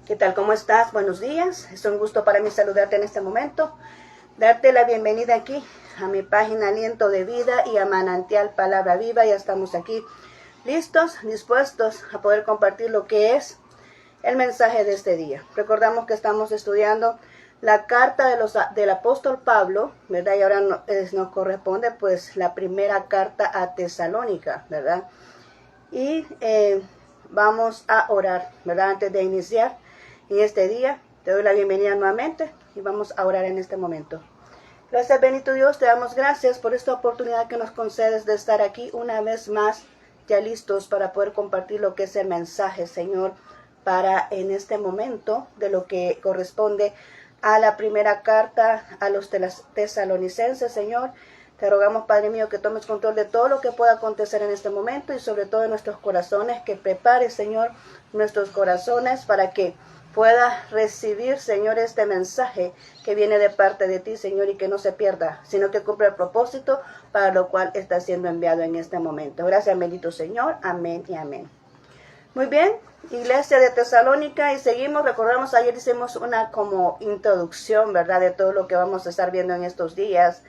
¿Qué tal? ¿Cómo estás? Buenos días. Es un gusto para mí saludarte en este momento. Darte la bienvenida aquí a mi página Aliento de Vida y a Manantial Palabra Viva. Ya estamos aquí listos, dispuestos a poder compartir lo que es el mensaje de este día. Recordamos que estamos estudiando la carta del apóstol Pablo, ¿verdad? Y ahora nos corresponde pues la primera carta a Tesalónica, ¿verdad? Y vamos a orar, ¿verdad? Antes de iniciar en este día, te doy la bienvenida nuevamente y vamos a orar en este momento. Gracias, bendito Dios, te damos gracias por esta oportunidad que nos concedes de estar aquí una vez más, ya listos para poder compartir lo que es el mensaje, Señor, para en este momento de lo que corresponde a la primera carta a los tesalonicenses, Señor. Te rogamos, Padre mío, que tomes control de todo lo que pueda acontecer en este momento y sobre todo en nuestros corazones, que prepares, Señor, nuestros corazones para que pueda recibir, Señor, este mensaje que viene de parte de ti, Señor, y que no se pierda, sino que cumpla el propósito para lo cual está siendo enviado en este momento. Gracias, bendito Señor. Amén y amén. Muy bien, Iglesia de Tesalónica, y seguimos, recordamos, ayer hicimos una como introducción, ¿verdad?, de todo lo que vamos a estar viendo en estos días,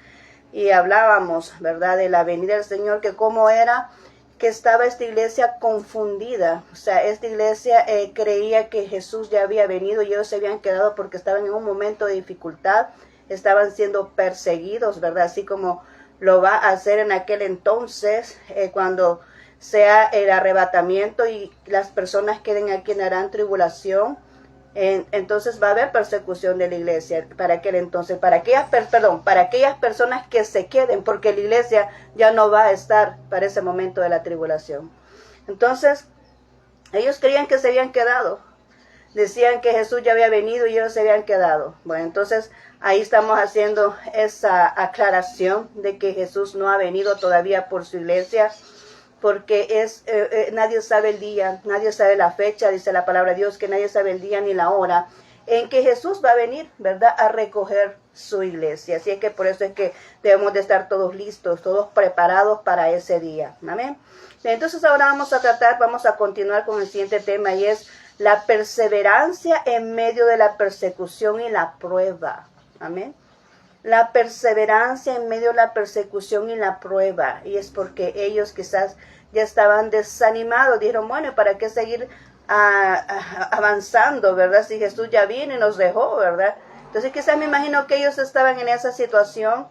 y hablábamos, ¿verdad?, de la venida del Señor, que cómo era que estaba esta iglesia confundida. O sea, esta iglesia creía que Jesús ya había venido y ellos se habían quedado porque estaban en un momento de dificultad, estaban siendo perseguidos, ¿verdad? Así como lo va a hacer en aquel entonces, cuando sea el arrebatamiento y las personas queden aquí en gran tribulación. Entonces va a haber persecución de la iglesia para aquel entonces, para aquellas personas que se queden, porque la iglesia ya no va a estar para ese momento de la tribulación. Entonces, ellos creían que se habían quedado, decían que Jesús ya había venido y ellos se habían quedado. Bueno, entonces ahí estamos haciendo esa aclaración de que Jesús no ha venido todavía por su iglesia, porque nadie sabe el día, nadie sabe la fecha, dice la palabra de Dios, que nadie sabe el día ni la hora en que Jesús va a venir, ¿verdad?, a recoger su iglesia. Así es que por eso es que debemos de estar todos listos, todos preparados para ese día. Amén. Entonces ahora vamos a continuar con el siguiente tema, y es la perseverancia en medio de la persecución y la prueba. Amén. La perseverancia en medio de la persecución y la prueba. Y es porque ellos quizás ya estaban desanimados. Dijeron, bueno, ¿para qué seguir avanzando, verdad? Si Jesús ya vino y nos dejó, ¿verdad? Entonces quizás me imagino que ellos estaban en esa situación.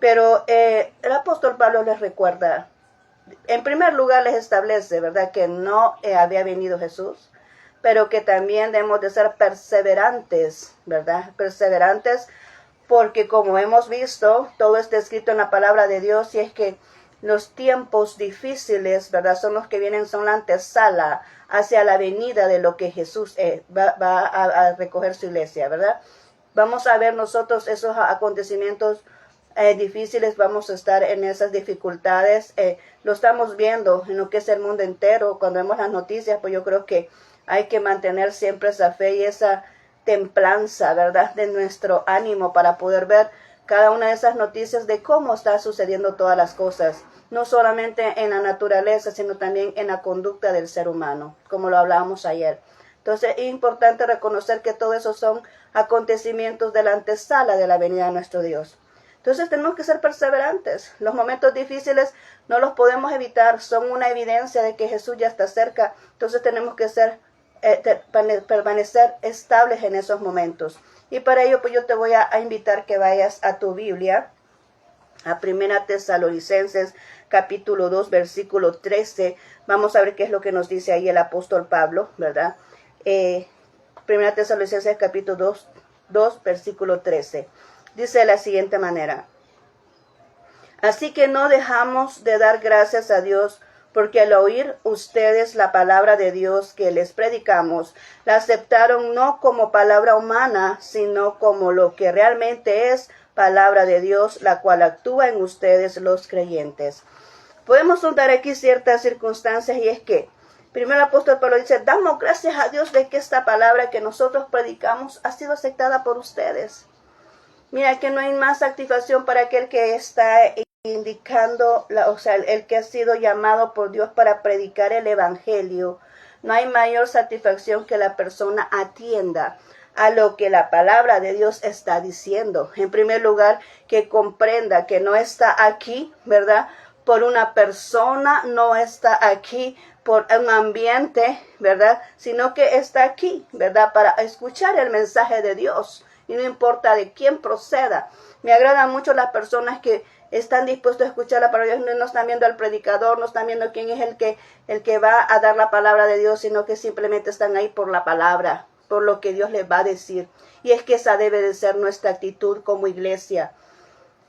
Pero el apóstol Pablo les recuerda, en primer lugar les establece, ¿verdad?, que no había venido Jesús, pero que también debemos de ser perseverantes, ¿verdad? Perseverantes, porque como hemos visto, todo está escrito en la palabra de Dios, y es que los tiempos difíciles, ¿verdad?, son los que vienen, son la antesala hacia la venida de lo que Jesús va a recoger su iglesia, ¿verdad? Vamos a ver nosotros esos acontecimientos difíciles, vamos a estar en esas dificultades, lo estamos viendo en lo que es el mundo entero. Cuando vemos las noticias, pues yo creo que hay que mantener siempre esa fe y esa templanza, ¿verdad?, de nuestro ánimo para poder ver cada una de esas noticias de cómo está sucediendo todas las cosas, no solamente en la naturaleza, sino también en la conducta del ser humano, como lo hablábamos ayer. Entonces es importante reconocer que todo eso son acontecimientos de la antesala de la venida de nuestro Dios. Entonces tenemos que ser perseverantes. Los momentos difíciles no los podemos evitar, son una evidencia de que Jesús ya está cerca. Entonces tenemos que permanecer estables en esos momentos. Y para ello pues yo te voy a invitar que vayas a tu Biblia, a Primera Tesalonicenses capítulo 2 versículo 13. Vamos a ver qué es lo que nos dice ahí el apóstol Pablo, ¿verdad? Primera Tesalonicenses capítulo 2 versículo 13. Dice de la siguiente manera: así que no dejamos de dar gracias a Dios, porque al oír ustedes la palabra de Dios que les predicamos, la aceptaron no como palabra humana, sino como lo que realmente es palabra de Dios, la cual actúa en ustedes los creyentes. Podemos notar aquí ciertas circunstancias, y es que primero el apóstol Pablo dice, damos gracias a Dios de que esta palabra que nosotros predicamos ha sido aceptada por ustedes. Mira que no hay más satisfacción para aquel que está indicando, el que ha sido llamado por Dios para predicar el evangelio, no hay mayor satisfacción que la persona atienda a lo que la palabra de Dios está diciendo. En primer lugar, que comprenda que no está aquí, ¿verdad?, por una persona, no está aquí por un ambiente, ¿verdad?, sino que está aquí, ¿verdad?, para escuchar el mensaje de Dios. Y no importa de quién proceda. Me agradan mucho las personas que están dispuestos a escuchar la palabra de Dios. No están viendo al predicador, no están viendo quién es el que va a dar la palabra de Dios, sino que simplemente están ahí por la palabra, por lo que Dios les va a decir. Y es que esa debe de ser nuestra actitud como iglesia.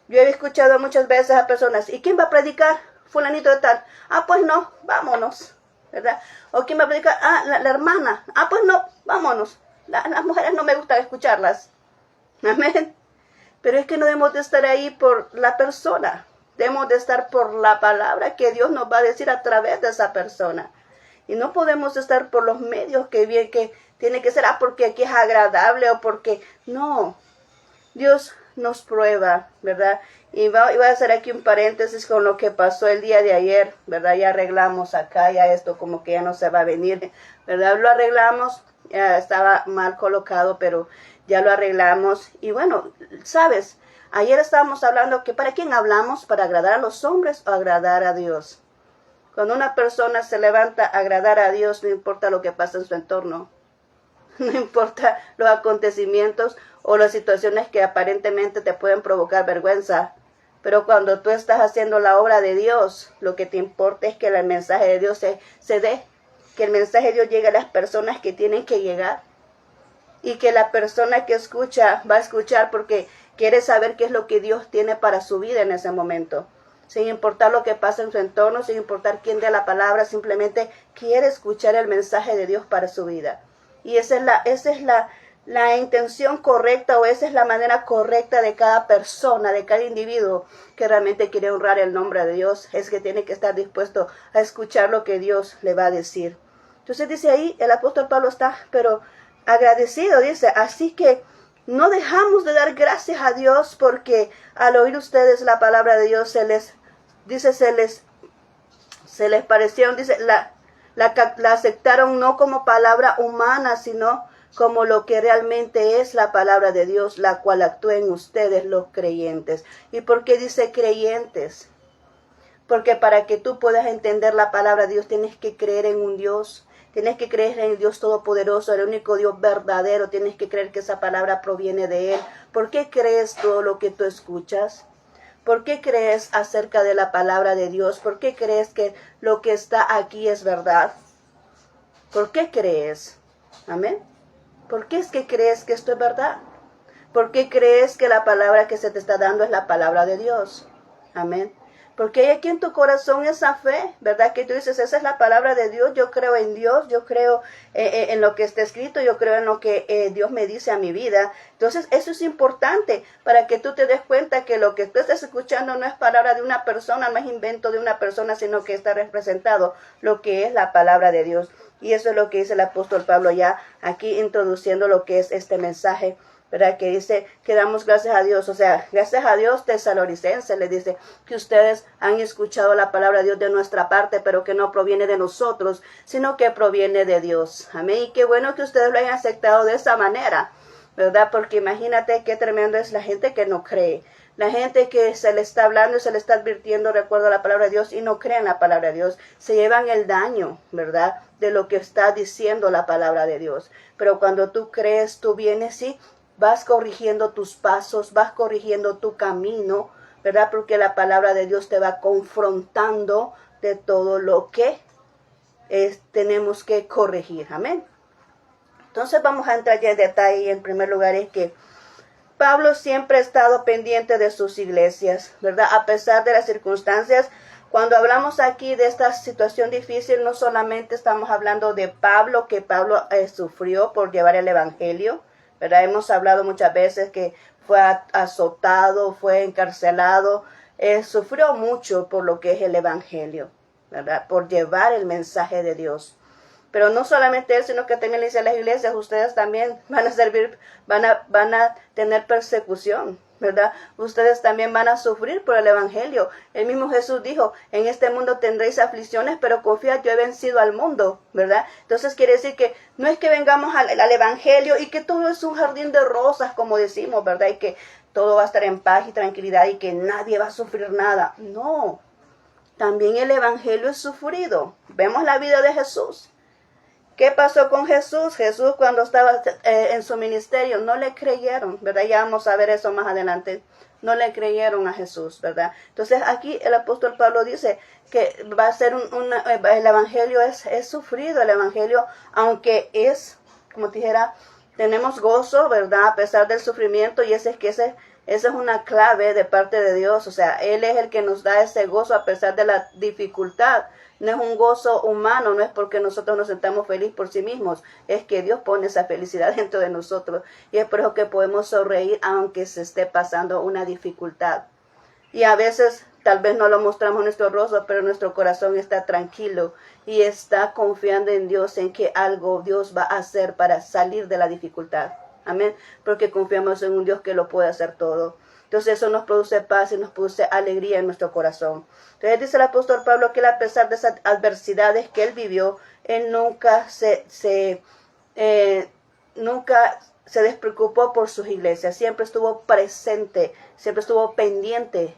Yo he escuchado muchas veces a personas, ¿y quién va a predicar? Fulanito de tal. Ah, pues no, vámonos, ¿verdad? ¿O quién va a predicar? Ah, la hermana. Ah, pues no, vámonos. Las mujeres no me gusta escucharlas. Amén. Pero es que no debemos de estar ahí por la persona. Debemos de estar por la palabra que Dios nos va a decir a través de esa persona. Y no podemos estar por los medios que tiene que ser, porque aquí es agradable o porque no. Dios nos prueba, ¿verdad? Y voy a hacer aquí un paréntesis con lo que pasó el día de ayer, ¿verdad? Ya arreglamos acá, ya esto como que ya no se va a venir, ¿verdad? Lo arreglamos, ya estaba mal colocado, pero ya lo arreglamos. Y bueno, ¿sabes? Ayer estábamos hablando que ¿para quién hablamos? ¿Para agradar a los hombres o agradar a Dios? Cuando una persona se levanta a agradar a Dios, no importa lo que pasa en su entorno. No importa los acontecimientos o las situaciones que aparentemente te pueden provocar vergüenza. Pero cuando tú estás haciendo la obra de Dios, lo que te importa es que el mensaje de Dios se dé. Que el mensaje de Dios llegue a las personas que tienen que llegar. Y que la persona que escucha va a escuchar porque quiere saber qué es lo que Dios tiene para su vida en ese momento. Sin importar lo que pasa en su entorno, sin importar quién dé la palabra, simplemente quiere escuchar el mensaje de Dios para su vida. Y esa es la intención correcta, o esa es la manera correcta de cada persona, de cada individuo que realmente quiere honrar el nombre de Dios. Es que tiene que estar dispuesto a escuchar lo que Dios le va a decir. Entonces dice ahí, el apóstol Pablo está, pero agradecido, dice, así que no dejamos de dar gracias a Dios porque al oír ustedes la palabra de Dios se les pareció, dice, la aceptaron no como palabra humana, sino como lo que realmente es la palabra de Dios, la cual actúa en ustedes los creyentes. ¿Y por qué dice creyentes? Porque para que tú puedas entender la palabra de Dios tienes que creer en un Dios. Tienes que creer en el Dios Todopoderoso, el único Dios verdadero. Tienes que creer que esa palabra proviene de Él. ¿Por qué crees todo lo que tú escuchas? ¿Por qué crees acerca de la palabra de Dios? ¿Por qué crees que lo que está aquí es verdad? ¿Por qué crees? Amén. ¿Por qué es que crees que esto es verdad? ¿Por qué crees que la palabra que se te está dando es la palabra de Dios? Amén. Porque hay aquí en tu corazón esa fe, ¿verdad? Que tú dices, esa es la palabra de Dios, yo creo en Dios, yo creo en lo que está escrito, yo creo en lo que Dios me dice a mi vida. Entonces, eso es importante para que tú te des cuenta que lo que tú estás escuchando no es palabra de una persona, no es invento de una persona, sino que está representado lo que es la palabra de Dios. Y eso es lo que dice el apóstol Pablo ya aquí introduciendo lo que es este mensaje, ¿verdad? Que dice que damos gracias a Dios, o sea, gracias a Dios, Tesalonicenses le dice que ustedes han escuchado la palabra de Dios de nuestra parte, pero que no proviene de nosotros, sino que proviene de Dios. Amén. Y qué bueno que ustedes lo hayan aceptado de esa manera, ¿verdad? Porque imagínate qué tremendo es la gente que no cree. La gente que se le está hablando y se le está advirtiendo, recuerdo la palabra de Dios, y no creen la palabra de Dios, se llevan el daño, ¿verdad?, de lo que está diciendo la palabra de Dios. Pero cuando tú crees, tú vienes y vas corrigiendo tus pasos, vas corrigiendo tu camino, ¿verdad? Porque la palabra de Dios te va confrontando de todo lo que tenemos que corregir. Amén. Entonces vamos a entrar ya en detalle. En primer lugar es que Pablo siempre ha estado pendiente de sus iglesias, ¿verdad? A pesar de las circunstancias. Cuando hablamos aquí de esta situación difícil, no solamente estamos hablando de Pablo, que Pablo sufrió por llevar el evangelio, ¿verdad? Hemos hablado muchas veces que fue azotado, fue encarcelado, sufrió mucho por lo que es el evangelio, ¿verdad? Por llevar el mensaje de Dios. Pero no solamente él, sino que también le dice a las iglesias, ustedes también van a servir, van a tener persecución, ¿verdad? Ustedes también van a sufrir por el evangelio. El mismo Jesús dijo, en este mundo tendréis aflicciones, pero confiad, yo he vencido al mundo, ¿verdad? Entonces quiere decir que no es que vengamos al evangelio y que todo es un jardín de rosas, como decimos, ¿verdad? Y que todo va a estar en paz y tranquilidad y que nadie va a sufrir nada. No, también el evangelio es sufrido. Vemos la vida de Jesús. ¿Qué pasó con Jesús? Jesús cuando estaba en su ministerio no le creyeron, ¿verdad? Ya vamos a ver eso más adelante. No le creyeron a Jesús, ¿verdad? Entonces aquí el apóstol Pablo dice que va a ser el evangelio es sufrido, el evangelio, aunque es, como te dijera, tenemos gozo, ¿verdad? A pesar del sufrimiento, y esa es una clave de parte de Dios. O sea, Él es el que nos da ese gozo a pesar de la dificultad. No es un gozo humano, no es porque nosotros nos sentamos felices por sí mismos, es que Dios pone esa felicidad dentro de nosotros. Y es por eso que podemos sonreír aunque se esté pasando una dificultad. Y a veces tal vez no lo mostramos en nuestro rostro, pero nuestro corazón está tranquilo y está confiando en Dios, en que algo Dios va a hacer para salir de la dificultad. Amén. Porque confiamos en un Dios que lo puede hacer todo. Entonces eso nos produce paz y nos produce alegría en nuestro corazón. Entonces dice el apóstol Pablo que a pesar de esas adversidades que él vivió, él nunca se despreocupó por sus iglesias. Siempre estuvo presente, siempre estuvo pendiente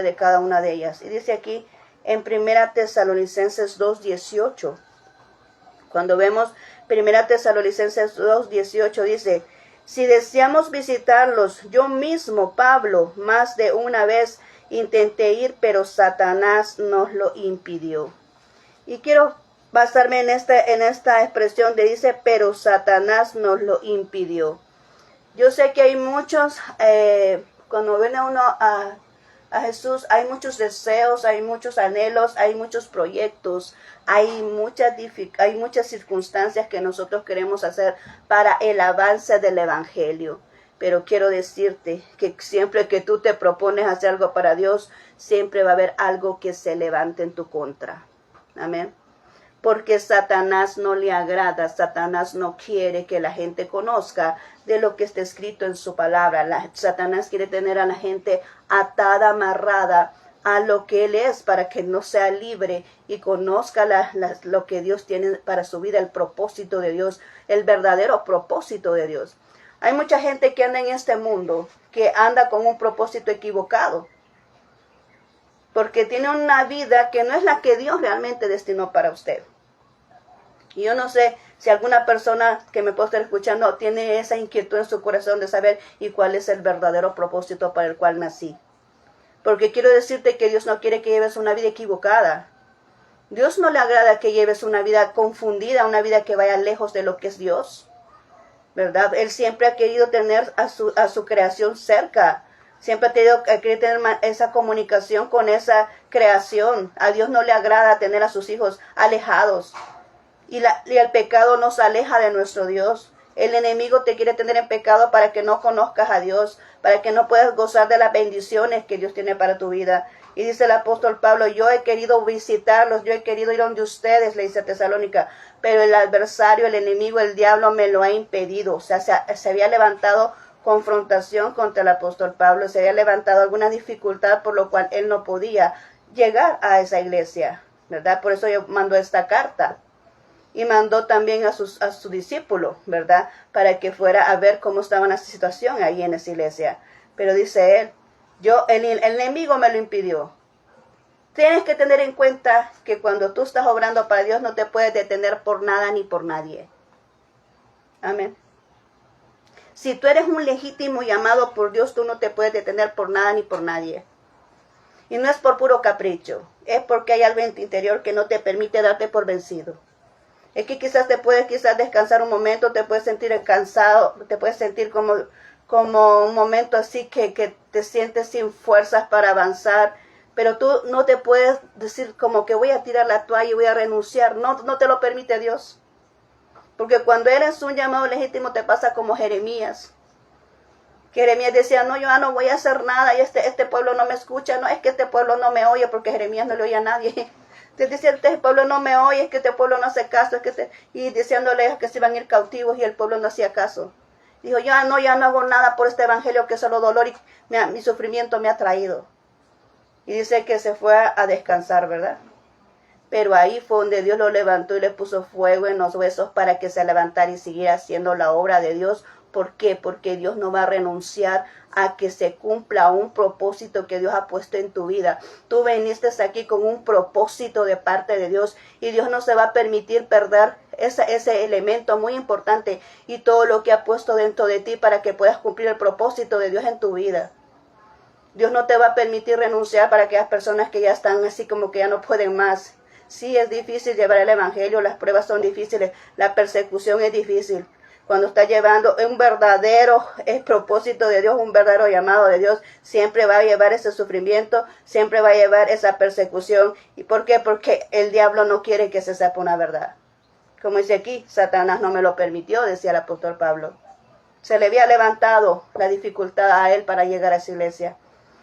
de cada una de ellas. Y dice aquí en 1 Tesalonicenses 2:18. Cuando vemos 1 Tesalonicenses 2:18 dice: si deseamos visitarlos, yo mismo, Pablo, más de una vez intenté ir, pero Satanás nos lo impidió. Y quiero basarme en esta expresión de dice, pero Satanás nos lo impidió. Yo sé que hay muchos, cuando viene uno a Jesús, hay muchos deseos, hay muchos anhelos, hay muchos proyectos, hay muchas circunstancias que nosotros queremos hacer para el avance del evangelio. Pero quiero decirte que siempre que tú te propones hacer algo para Dios, siempre va a haber algo que se levante en tu contra. Amén. Porque Satanás no le agrada, Satanás no quiere que la gente conozca de lo que está escrito en su palabra. Satanás quiere tener a la gente atada, amarrada a lo que Él es, para que no sea libre y conozca lo que Dios tiene para su vida, el propósito de Dios, el verdadero propósito de Dios. Hay mucha gente que anda en este mundo, que anda con un propósito equivocado, porque tiene una vida que no es la que Dios realmente destinó para usted. Y yo no sé si alguna persona que me pueda estar escuchando tiene esa inquietud en su corazón de saber y cuál es el verdadero propósito para el cual nací. Porque quiero decirte que Dios no quiere que lleves una vida equivocada. Dios no le agrada que lleves una vida confundida, una vida que vaya lejos de lo que es Dios, ¿verdad? Él siempre ha querido tener a su creación cerca. Siempre ha querido tener esa comunicación con esa creación. A Dios no le agrada tener a sus hijos alejados. Y el pecado nos aleja de nuestro Dios. El enemigo te quiere tener en pecado para que no conozcas a Dios, para que no puedas gozar de las bendiciones que Dios tiene para tu vida. Y dice el apóstol Pablo, yo he querido visitarlos, yo he querido ir donde ustedes, le dice a Tesalónica, pero el adversario, el enemigo, el diablo me lo ha impedido. O sea, se había levantado confrontación contra el apóstol Pablo, se había levantado alguna dificultad por lo cual él no podía llegar a esa iglesia, ¿verdad? Por eso yo mando esta carta. Y mandó también a su discípulo, ¿verdad? Para que fuera a ver cómo estaba la situación ahí en esa iglesia. Pero dice él, el enemigo me lo impidió. Tienes que tener en cuenta que cuando tú estás obrando para Dios no te puedes detener por nada ni por nadie. Amén. Si tú eres un legítimo llamado por Dios, tú no te puedes detener por nada ni por nadie. Y no es por puro capricho, es porque hay algo en tu interior que no te permite darte por vencido. Es que quizás te puedes descansar un momento, te puedes sentir cansado, te puedes sentir como un momento así que te sientes sin fuerzas para avanzar, pero tú no te puedes decir como que voy a tirar la toalla y voy a renunciar. No te lo permite Dios. Porque cuando eres un llamado legítimo te pasa como Jeremías. Jeremías decía, no, yo ya no voy a hacer nada y este pueblo no me escucha. No, es que este pueblo no me oye, porque Jeremías no le oye a nadie. Te decía, este pueblo no me oye, es que este pueblo no hace caso, y diciéndole que se iban a ir cautivos y el pueblo no hacía caso. Dijo, ya no hago nada por este evangelio que solo dolor y mi sufrimiento me ha traído. Y dice que se fue a descansar, ¿verdad? Pero ahí fue donde Dios lo levantó y le puso fuego en los huesos para que se levantara y siguiera haciendo la obra de Dios. ¿Por qué? Porque Dios no va a renunciar a que se cumpla un propósito que Dios ha puesto en tu vida. Tú viniste aquí con un propósito de parte de Dios y Dios no se va a permitir perder ese elemento muy importante y todo lo que ha puesto dentro de ti para que puedas cumplir el propósito de Dios en tu vida. Dios no te va a permitir renunciar para aquellas personas que ya están así como que ya no pueden más. Sí, es difícil llevar el evangelio, las pruebas son difíciles, la persecución es difícil. Cuando está llevando un verdadero propósito de Dios, un verdadero llamado de Dios, siempre va a llevar ese sufrimiento, siempre va a llevar esa persecución. ¿Y por qué? Porque el diablo no quiere que se sepa una verdad. Como dice aquí, Satanás no me lo permitió, decía el apóstol Pablo. Se le había levantado la dificultad a él para llegar a esa iglesia.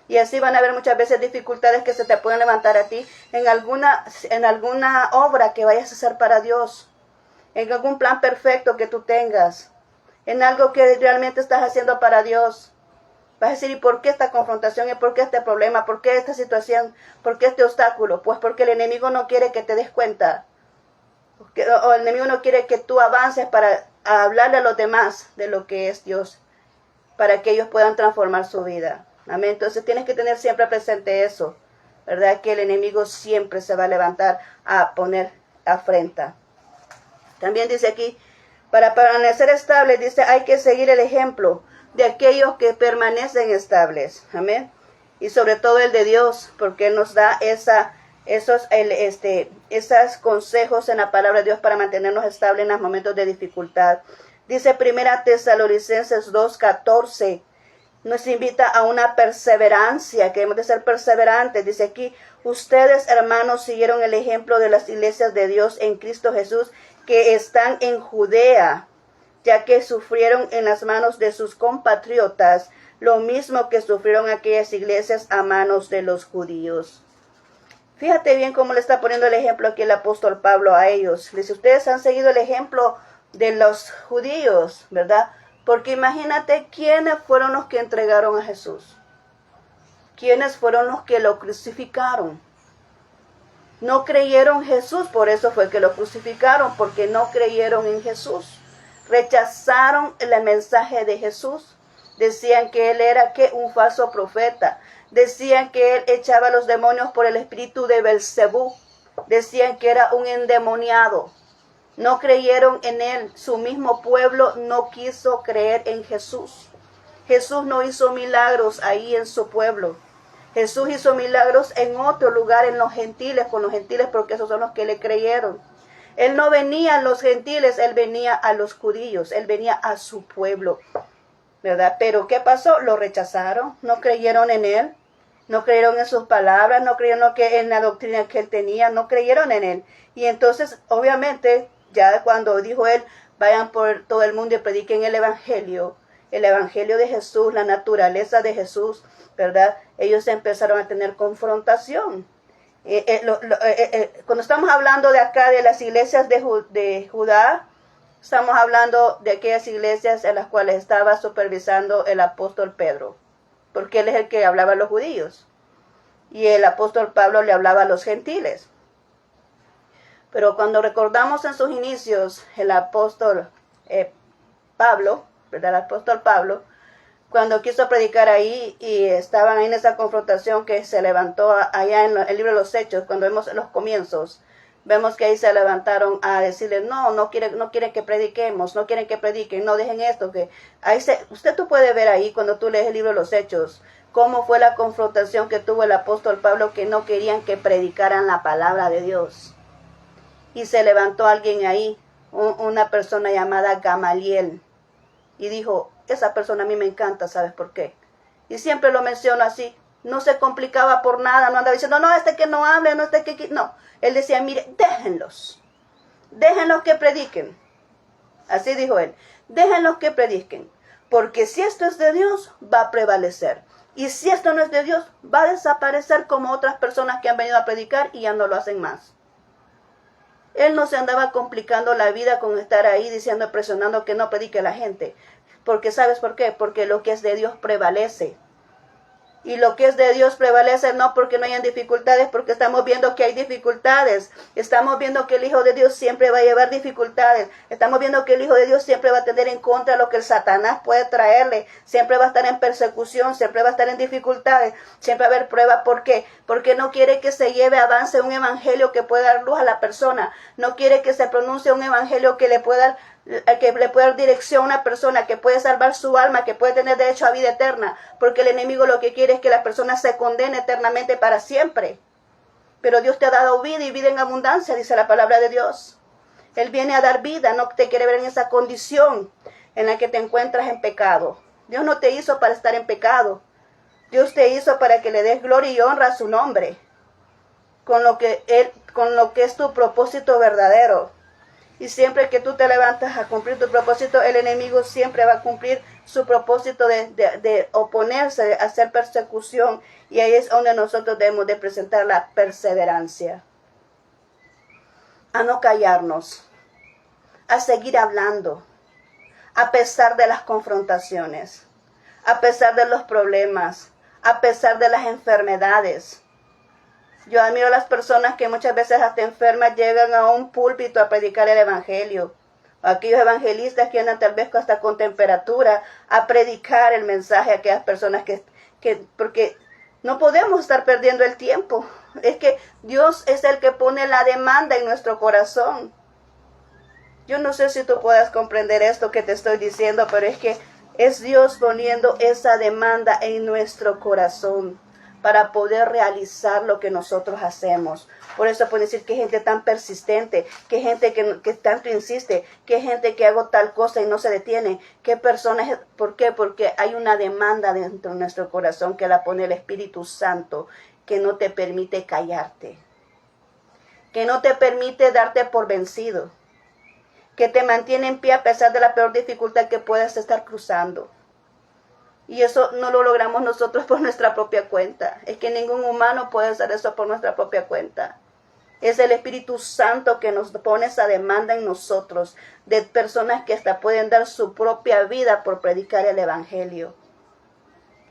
Y así van a haber muchas veces dificultades que se te pueden levantar a ti en alguna obra que vayas a hacer para Dios, en algún plan perfecto que tú tengas, en algo que realmente estás haciendo para Dios. Vas a decir, ¿y por qué esta confrontación? ¿Y por qué este problema? ¿Por qué esta situación? ¿Por qué este obstáculo? Pues porque el enemigo no quiere que te des cuenta. O el enemigo no quiere que tú avances para hablarle a los demás de lo que es Dios, para que ellos puedan transformar su vida. Amén. Entonces tienes que tener siempre presente eso, ¿verdad? Que el enemigo siempre se va a levantar a poner afrenta. También dice aquí, para permanecer estables, dice, hay que seguir el ejemplo de aquellos que permanecen estables. Amén. Y sobre todo el de Dios, porque Él nos da esos consejos en la palabra de Dios para mantenernos estables en los momentos de dificultad. Dice Primera Tesalonicenses 2:14. Nos invita a una perseverancia, que hemos de ser perseverantes. Dice aquí, ustedes, hermanos, siguieron el ejemplo de las iglesias de Dios en Cristo Jesús que están en Judea, ya que sufrieron en las manos de sus compatriotas lo mismo que sufrieron aquellas iglesias a manos de los judíos. Fíjate bien cómo le está poniendo el ejemplo aquí el apóstol Pablo a ellos. Dice, ustedes han seguido el ejemplo de los judíos, ¿verdad? Porque imagínate quiénes fueron los que entregaron a Jesús. Quiénes fueron los que lo crucificaron. No creyeron en Jesús, por eso fue que lo crucificaron, porque no creyeron en Jesús. Rechazaron el mensaje de Jesús. Decían que él era un falso profeta. Decían que él echaba a los demonios por el espíritu de Belcebú. Decían que era un endemoniado. No creyeron en él. Su mismo pueblo no quiso creer en Jesús. Jesús no hizo milagros ahí en su pueblo. Jesús hizo milagros en otro lugar, en los gentiles, con los gentiles, porque esos son los que le creyeron. Él no venía a los gentiles, él venía a los judíos, él venía a su pueblo, ¿verdad? Pero ¿qué pasó? Lo rechazaron, no creyeron en él, no creyeron en sus palabras, no creyeron en la doctrina que él tenía, no creyeron en él. Y entonces, obviamente, ya cuando dijo él, vayan por todo el mundo y prediquen el evangelio de Jesús, la naturaleza de Jesús, ¿verdad? Ellos empezaron a tener confrontación. Cuando estamos hablando de acá de las iglesias de Judá, estamos hablando de aquellas iglesias en las cuales estaba supervisando el apóstol Pedro, porque él es el que hablaba a los judíos y el apóstol Pablo le hablaba a los gentiles. Pero cuando recordamos en sus inicios el apóstol Pablo, ¿verdad? El apóstol Pablo, cuando quiso predicar ahí y estaban ahí en esa confrontación que se levantó allá en el libro de los Hechos, cuando vemos los comienzos, vemos que ahí se levantaron a decirle, no quieren que prediquemos, no quieren que prediquen, no dejen esto, que ahí tú puedes ver ahí cuando tú lees el libro de los Hechos, cómo fue la confrontación que tuvo el apóstol Pablo, que no querían que predicaran la palabra de Dios. Y se levantó alguien ahí, una persona llamada Gamaliel, y dijo, esa persona a mí me encanta, ¿sabes por qué? Y siempre lo menciono así, no se complicaba por nada, no andaba diciendo, no, que no hable, no, que... No, él decía, mire, déjenlos que prediquen. Así dijo él, déjenlos que prediquen, porque si esto es de Dios, va a prevalecer. Y si esto no es de Dios, va a desaparecer como otras personas que han venido a predicar y ya no lo hacen más. Él no se andaba complicando la vida con estar ahí diciendo, presionando que no predique la gente. Porque ¿sabes por qué? Porque lo que es de Dios prevalece. Y lo que es de Dios prevalece no porque no hayan dificultades, porque estamos viendo que hay dificultades. Estamos viendo que el Hijo de Dios siempre va a llevar dificultades. Estamos viendo que el Hijo de Dios siempre va a tener en contra lo que el Satanás puede traerle. Siempre va a estar en persecución, siempre va a estar en dificultades, siempre va a haber pruebas. ¿Por qué? Porque no quiere que se lleve avance un evangelio que pueda dar luz a la persona. No quiere que se pronuncie un evangelio que le pueda dar dirección a una persona, que puede salvar su alma, que puede tener derecho a vida eterna, porque el enemigo lo que quiere es que la persona se condene eternamente para siempre. Pero Dios te ha dado vida y vida en abundancia, dice la palabra de Dios. Él viene a dar vida, no te quiere ver en esa condición en la que te encuentras en pecado. Dios no te hizo para estar en pecado. Dios te hizo para que le des gloria y honra a su nombre, con lo que es tu propósito verdadero. Y siempre que tú te levantas a cumplir tu propósito, el enemigo siempre va a cumplir su propósito de oponerse, de hacer persecución. Y ahí es donde nosotros debemos de presentar la perseverancia. A no callarnos, a seguir hablando, a pesar de las confrontaciones, a pesar de los problemas, a pesar de las enfermedades. Yo admiro a las personas que muchas veces hasta enfermas llegan a un púlpito a predicar el evangelio. Aquellos evangelistas que andan tal vez hasta con temperatura a predicar el mensaje a aquellas personas porque no podemos estar perdiendo el tiempo. Es que Dios es el que pone la demanda en nuestro corazón. Yo no sé si tú puedas comprender esto que te estoy diciendo, pero es que es Dios poniendo esa demanda en nuestro corazón para poder realizar lo que nosotros hacemos. Por eso puede decir que gente tan persistente, que gente que tanto insiste, que gente que hago tal cosa y no se detiene, que personas, ¿por qué? Porque hay una demanda dentro de nuestro corazón que la pone el Espíritu Santo, que no te permite callarte, que no te permite darte por vencido, que te mantiene en pie a pesar de la peor dificultad que puedas estar cruzando. Y eso no lo logramos nosotros por nuestra propia cuenta. Es que ningún humano puede hacer eso por nuestra propia cuenta. Es el Espíritu Santo que nos pone esa demanda en nosotros, de personas que hasta pueden dar su propia vida por predicar el Evangelio.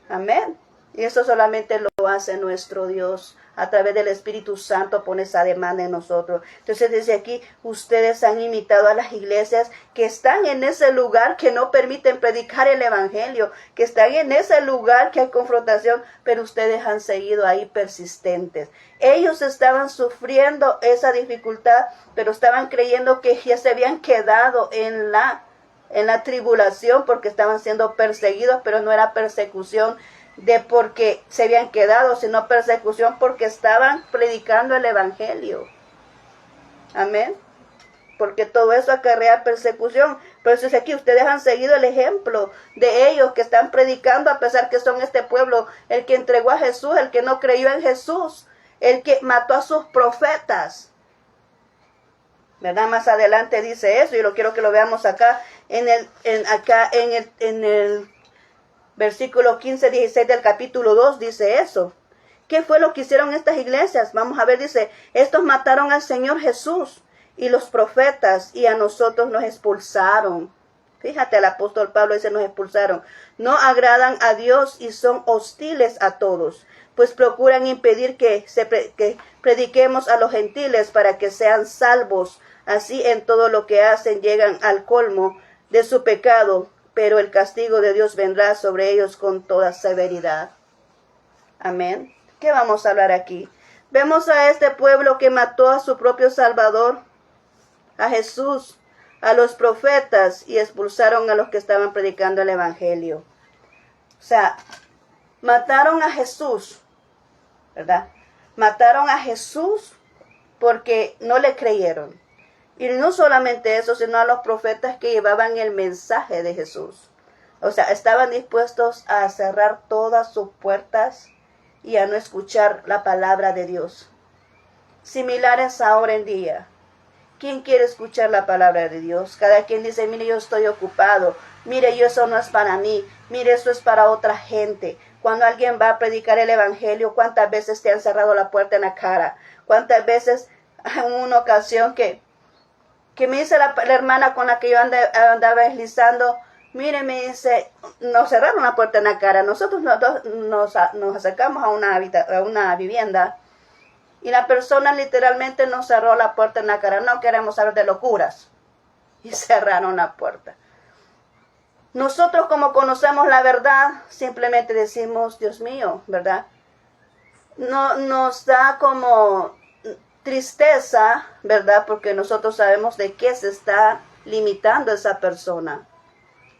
Amén. Y eso solamente lo hace nuestro Dios. A través del Espíritu Santo pone esa demanda en nosotros. Entonces desde aquí ustedes han imitado a las iglesias que están en ese lugar que no permiten predicar el Evangelio, que están en ese lugar que hay confrontación, pero ustedes han seguido ahí persistentes. Ellos estaban sufriendo esa dificultad, pero estaban creyendo que ya se habían quedado en la tribulación porque estaban siendo perseguidos, pero no era persecución de porque se habían quedado, sino persecución porque estaban predicando el Evangelio. Amén. Porque todo eso acarrea persecución. Pero eso es aquí, ustedes han seguido el ejemplo de ellos que están predicando a pesar que son este pueblo, el que entregó a Jesús, el que no creyó en Jesús, el que mató a sus profetas. ¿Verdad? Más adelante dice eso y lo quiero que lo veamos acá en el versículo 15-16 del capítulo 2 dice eso. ¿Qué fue lo que hicieron estas iglesias? Vamos a ver, dice, estos mataron al Señor Jesús y los profetas y a nosotros nos expulsaron. Fíjate, el apóstol Pablo dice, nos expulsaron. No agradan a Dios y son hostiles a todos, pues procuran impedir que prediquemos a los gentiles para que sean salvos. Así en todo lo que hacen llegan al colmo de su pecado, pero el castigo de Dios vendrá sobre ellos con toda severidad. Amén. ¿Qué vamos a hablar aquí? Vemos a este pueblo que mató a su propio Salvador, a Jesús, a los profetas y expulsaron a los que estaban predicando el Evangelio. O sea, mataron a Jesús, ¿verdad? Mataron a Jesús porque no le creyeron. Y no solamente eso, sino a los profetas que llevaban el mensaje de Jesús. O sea, estaban dispuestos a cerrar todas sus puertas y a no escuchar la palabra de Dios. Similares ahora en día. ¿Quién quiere escuchar la palabra de Dios? Cada quien dice, mire, yo estoy ocupado. Mire, eso no es para mí. Mire, eso es para otra gente. Cuando alguien va a predicar el Evangelio, ¿cuántas veces te han cerrado la puerta en la cara? ¿Cuántas veces en una ocasión que Que me dice la hermana con la que yo andaba deslizando, mire, me dice, nos cerraron la puerta en la cara. Nosotros nos acercamos a una vivienda y la persona literalmente nos cerró la puerta en la cara. No queremos saber de locuras. Y cerraron la puerta. Nosotros, como conocemos la verdad, simplemente decimos, Dios mío, ¿verdad? No, nos da como tristeza, ¿verdad? Porque nosotros sabemos de qué se está limitando esa persona.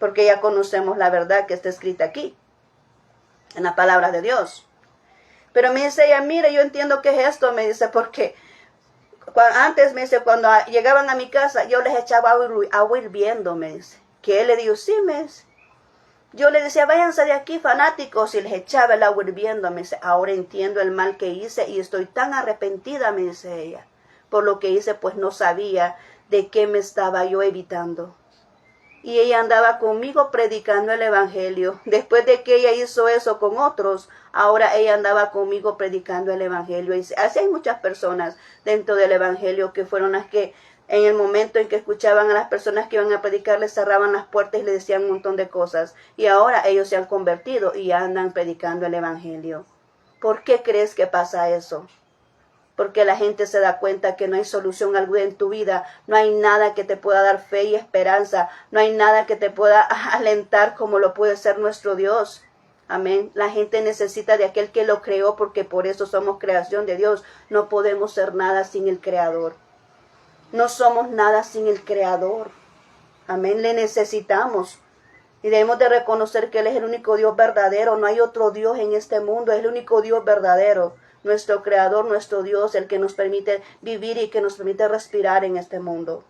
Porque ya conocemos la verdad que está escrita aquí, en la palabra de Dios. Pero me dice ella, mire, yo entiendo qué es esto, me dice, porque antes, me dice, cuando llegaban a mi casa, yo les echaba agua hirviendo, me dice. Que él le dijo, sí, me dice. Yo le decía, váyanse de aquí, fanáticos, y les echaba el agua hirviendo, me dice. Ahora entiendo el mal que hice y estoy tan arrepentida, me dice ella. Por lo que hice, pues no sabía de qué me estaba yo evitando. Y ella andaba conmigo predicando el evangelio. Después de que ella hizo eso con otros, ahora ella andaba conmigo predicando el evangelio. Y así hay muchas personas dentro del evangelio que fueron las que en el momento en que escuchaban a las personas que iban a predicar, les cerraban las puertas y les decían un montón de cosas. Y ahora ellos se han convertido y andan predicando el evangelio. ¿Por qué crees que pasa eso? Porque la gente se da cuenta que no hay solución alguna en tu vida, no hay nada que te pueda dar fe y esperanza, no hay nada que te pueda alentar como lo puede ser nuestro Dios. Amén. La gente necesita de aquel que lo creó, porque por eso somos creación de Dios. No podemos ser nada sin el Creador. No somos nada sin el Creador. Amén. Le necesitamos. Y debemos de reconocer que Él es el único Dios verdadero. No hay otro Dios en este mundo. Es el único Dios verdadero. Nuestro Creador, nuestro Dios, el que nos permite vivir y que nos permite respirar en este mundo.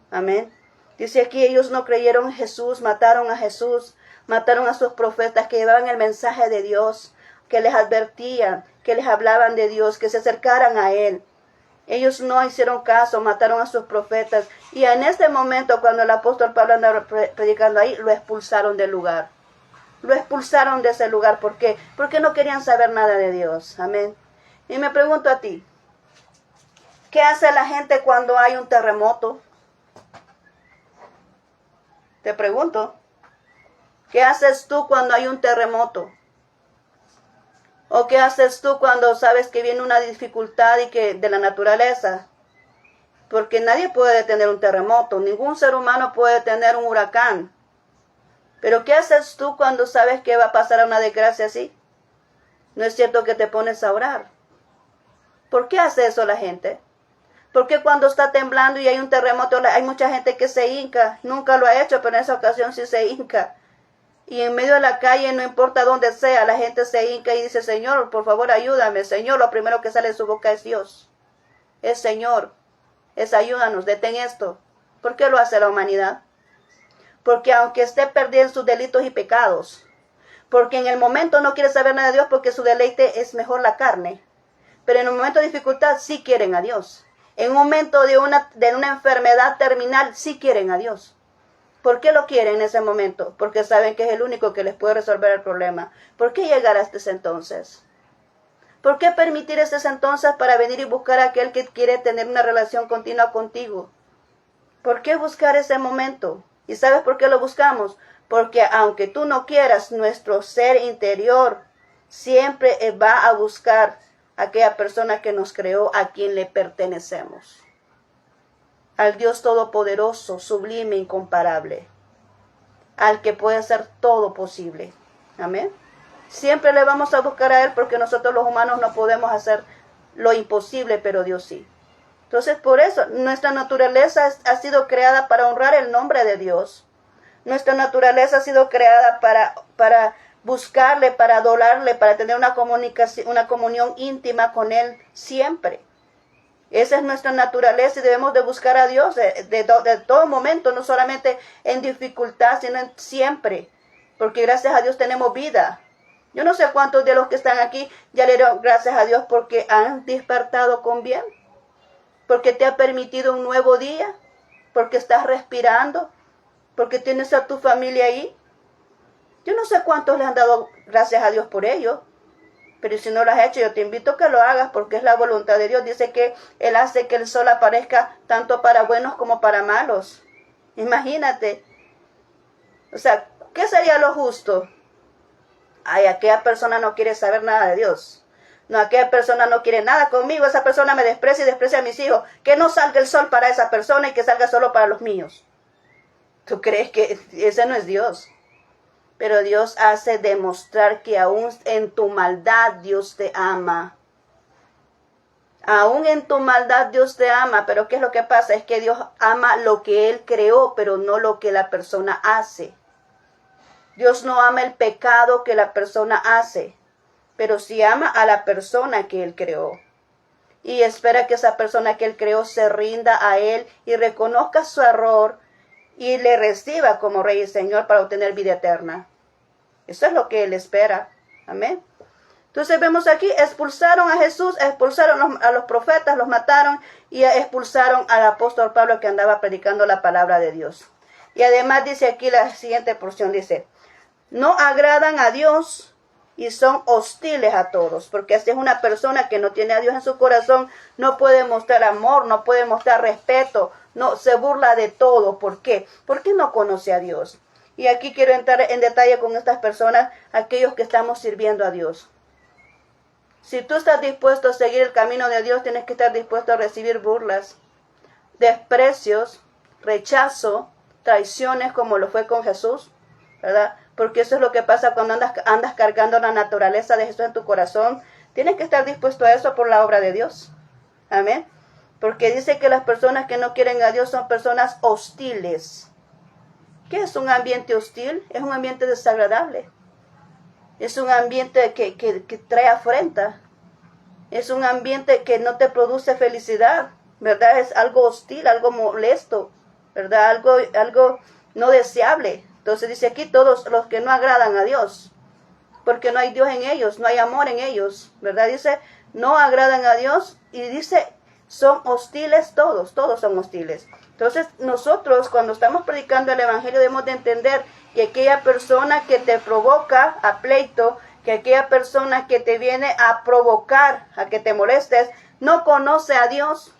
Amén. Dice aquí, ellos no creyeron en Jesús, mataron a Jesús, mataron a sus profetas que llevaban el mensaje de Dios, que les advertían, que les hablaban de Dios, que se acercaran a Él. Ellos no hicieron caso, mataron a sus profetas. Y en este momento, cuando el apóstol Pablo andaba predicando ahí, lo expulsaron del lugar. Lo expulsaron de ese lugar. ¿Por qué? Porque no querían saber nada de Dios. Amén. Y me pregunto a ti, ¿qué hace la gente cuando hay un terremoto? Te pregunto, ¿qué haces tú cuando hay un terremoto? ¿O qué haces tú cuando sabes que viene una dificultad y que de la naturaleza? Porque nadie puede detener un terremoto, ningún ser humano puede detener un huracán. Pero ¿qué haces tú cuando sabes que va a pasar una desgracia así? ¿No es cierto que te pones a orar? ¿Por qué hace eso la gente? Porque cuando está temblando y hay un terremoto, hay mucha gente que se hinca. Nunca lo ha hecho, pero en esa ocasión sí se hinca. Y en medio de la calle, no importa dónde sea, la gente se hinca y dice, Señor, por favor, ayúdame. Señor, lo primero que sale de su boca es Dios. Es Señor. Es ayúdanos, detén esto. ¿Por qué lo hace la humanidad? Porque aunque esté perdida en sus delitos y pecados, porque en el momento no quiere saber nada de Dios porque su deleite es mejor la carne. Pero en un momento de dificultad sí quieren a Dios. En un momento de una enfermedad terminal sí quieren a Dios. ¿Por qué lo quieren en ese momento? Porque saben que es el único que les puede resolver el problema. ¿Por qué llegar hasta ese entonces? ¿Por qué permitir ese entonces para venir y buscar a aquel que quiere tener una relación continua contigo? ¿Por qué buscar ese momento? ¿Y sabes por qué lo buscamos? Porque aunque tú no quieras, nuestro ser interior siempre va a buscar aquella persona que nos creó, a quien le pertenecemos. Al Dios todopoderoso, sublime, incomparable. Al que puede hacer todo posible. Amén. Siempre le vamos a buscar a Él porque nosotros los humanos no podemos hacer lo imposible, pero Dios sí. Entonces, por eso, nuestra naturaleza ha sido creada para honrar el nombre de Dios. Nuestra naturaleza ha sido creada para buscarle, para adorarle, para tener una comunión íntima con Él siempre. Esa es nuestra naturaleza y debemos de buscar a Dios de todo momento, no solamente en dificultad, sino siempre. Porque gracias a Dios tenemos vida. Yo no sé cuántos de los que están aquí ya le dieron gracias a Dios porque han despertado con bien. Porque te ha permitido un nuevo día. Porque estás respirando. Porque tienes a tu familia ahí. Yo no sé cuántos le han dado gracias a Dios por ello. Pero si no lo has hecho, yo te invito a que lo hagas porque es la voluntad de Dios. Dice que Él hace que el sol aparezca tanto para buenos como para malos. Imagínate. O sea, ¿qué sería lo justo? Ay, aquella persona no quiere saber nada de Dios. No, aquella persona no quiere nada conmigo. Esa persona me desprecia y desprecia a mis hijos. Que no salga el sol para esa persona y que salga solo para los míos. ¿Tú crees que ese no es Dios? Pero Dios hace demostrar que aún en tu maldad Dios te ama. Aún en tu maldad Dios te ama. Pero ¿qué es lo que pasa? Es que Dios ama lo que Él creó, pero no lo que la persona hace. Dios no ama el pecado que la persona hace, pero sí ama a la persona que Él creó. Y espera que esa persona que Él creó se rinda a Él y reconozca su error y le reciba como Rey y Señor para obtener vida eterna. Eso es lo que Él espera. Amén. Entonces vemos aquí, expulsaron a Jesús, expulsaron a los profetas, los mataron y expulsaron al apóstol Pablo que andaba predicando la palabra de Dios. Y además dice aquí la siguiente porción, dice, no agradan a Dios y son hostiles a todos, porque si es una persona que no tiene a Dios en su corazón, no puede mostrar amor, no puede mostrar respeto, no se burla de todo. ¿Por qué? Porque no conoce a Dios. Y aquí quiero entrar en detalle con estas personas, aquellos que estamos sirviendo a Dios. Si tú estás dispuesto a seguir el camino de Dios, tienes que estar dispuesto a recibir burlas, desprecios, rechazo, traiciones, como lo fue con Jesús, ¿verdad? Porque eso es lo que pasa cuando andas cargando la naturaleza de Jesús en tu corazón. Tienes que estar dispuesto a eso por la obra de Dios. Amén. Porque dice que las personas que no quieren a Dios son personas hostiles. ¿Qué es un ambiente hostil? Es un ambiente desagradable. Es un ambiente que trae afrenta. Es un ambiente que no te produce felicidad, ¿verdad? Es algo hostil, algo molesto, ¿verdad? Algo no deseable. Entonces dice aquí todos los que no agradan a Dios, porque no hay Dios en ellos, no hay amor en ellos, ¿verdad? Dice, no agradan a Dios y dice, son hostiles todos son hostiles. Entonces nosotros cuando estamos predicando el Evangelio debemos de entender que aquella persona que te provoca a pleito, que aquella persona que te viene a provocar a que te molestes, no conoce a Dios.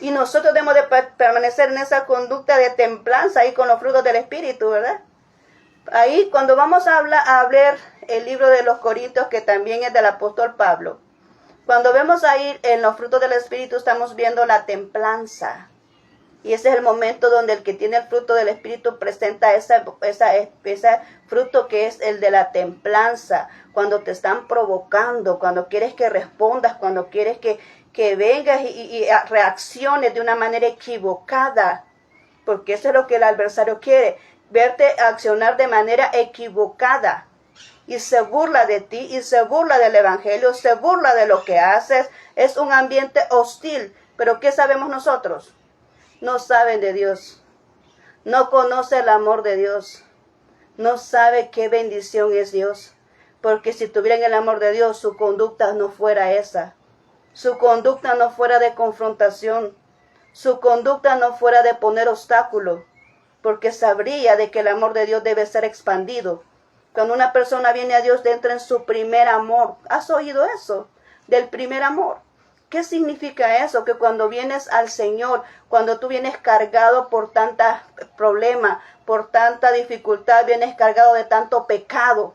Y nosotros debemos de permanecer en esa conducta de templanza ahí con los frutos del Espíritu, ¿verdad? Ahí cuando vamos a hablar el libro de los Corintios, que también es del apóstol Pablo, cuando vemos ahí en los frutos del Espíritu estamos viendo la templanza. Y ese es el momento donde el que tiene el fruto del Espíritu presenta ese fruto que es el de la templanza. Cuando te están provocando, cuando quieres que respondas, cuando quieres que vengas y reacciones de una manera equivocada. Porque eso es lo que el adversario quiere, verte accionar de manera equivocada. Y se burla de ti, y se burla del Evangelio, se burla de lo que haces. Es un ambiente hostil. Pero ¿qué sabemos nosotros? No saben de Dios, no conoce el amor de Dios, no sabe qué bendición es Dios, porque si tuvieran el amor de Dios, su conducta no fuera esa, su conducta no fuera de confrontación, su conducta no fuera de poner obstáculo, porque sabría de que el amor de Dios debe ser expandido. Cuando una persona viene a Dios, entra en su primer amor. ¿Has oído eso? Del primer amor. ¿Qué significa eso? Que cuando vienes al Señor, cuando tú vienes cargado por tantos problemas, por tanta dificultad, vienes cargado de tanto pecado,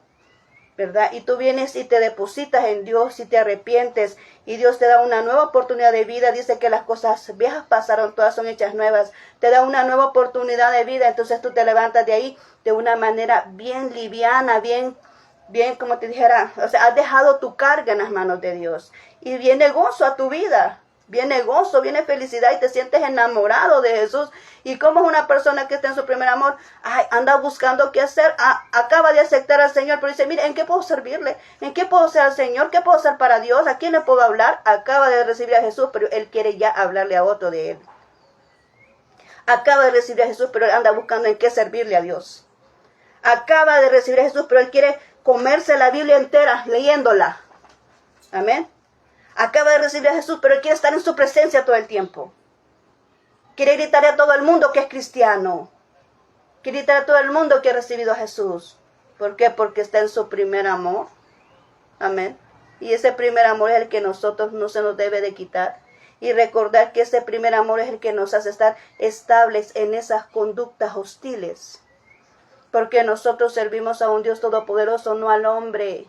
¿verdad? Y tú vienes y te depositas en Dios y te arrepientes y Dios te da una nueva oportunidad de vida. Dice que las cosas viejas pasaron, todas son hechas nuevas. Te da una nueva oportunidad de vida, entonces tú te levantas de ahí de una manera bien liviana, bien, como te dijera, o sea, has dejado tu carga en las manos de Dios. Y viene gozo a tu vida, viene gozo, viene felicidad y te sientes enamorado de Jesús. Y como es una persona que está en su primer amor, anda buscando qué hacer, acaba de aceptar al Señor, pero dice, mire, ¿en qué puedo servirle? ¿En qué puedo ser al Señor? ¿Qué puedo hacer para Dios? ¿A quién le puedo hablar? Acaba de recibir a Jesús, pero él quiere ya hablarle a otro de él. Acaba de recibir a Jesús, pero él anda buscando en qué servirle a Dios. Acaba de recibir a Jesús, pero él quiere comerse la Biblia entera leyéndola. Amén. Acaba de recibir a Jesús, pero él quiere estar en su presencia todo el tiempo. Quiere gritarle a todo el mundo que es cristiano. Quiere gritar a todo el mundo que ha recibido a Jesús. ¿Por qué? Porque está en su primer amor. Amén. Y ese primer amor es el que nosotros no se nos debe de quitar. Y recordar que ese primer amor es el que nos hace estar estables en esas conductas hostiles. Porque nosotros servimos a un Dios todopoderoso, no al hombre.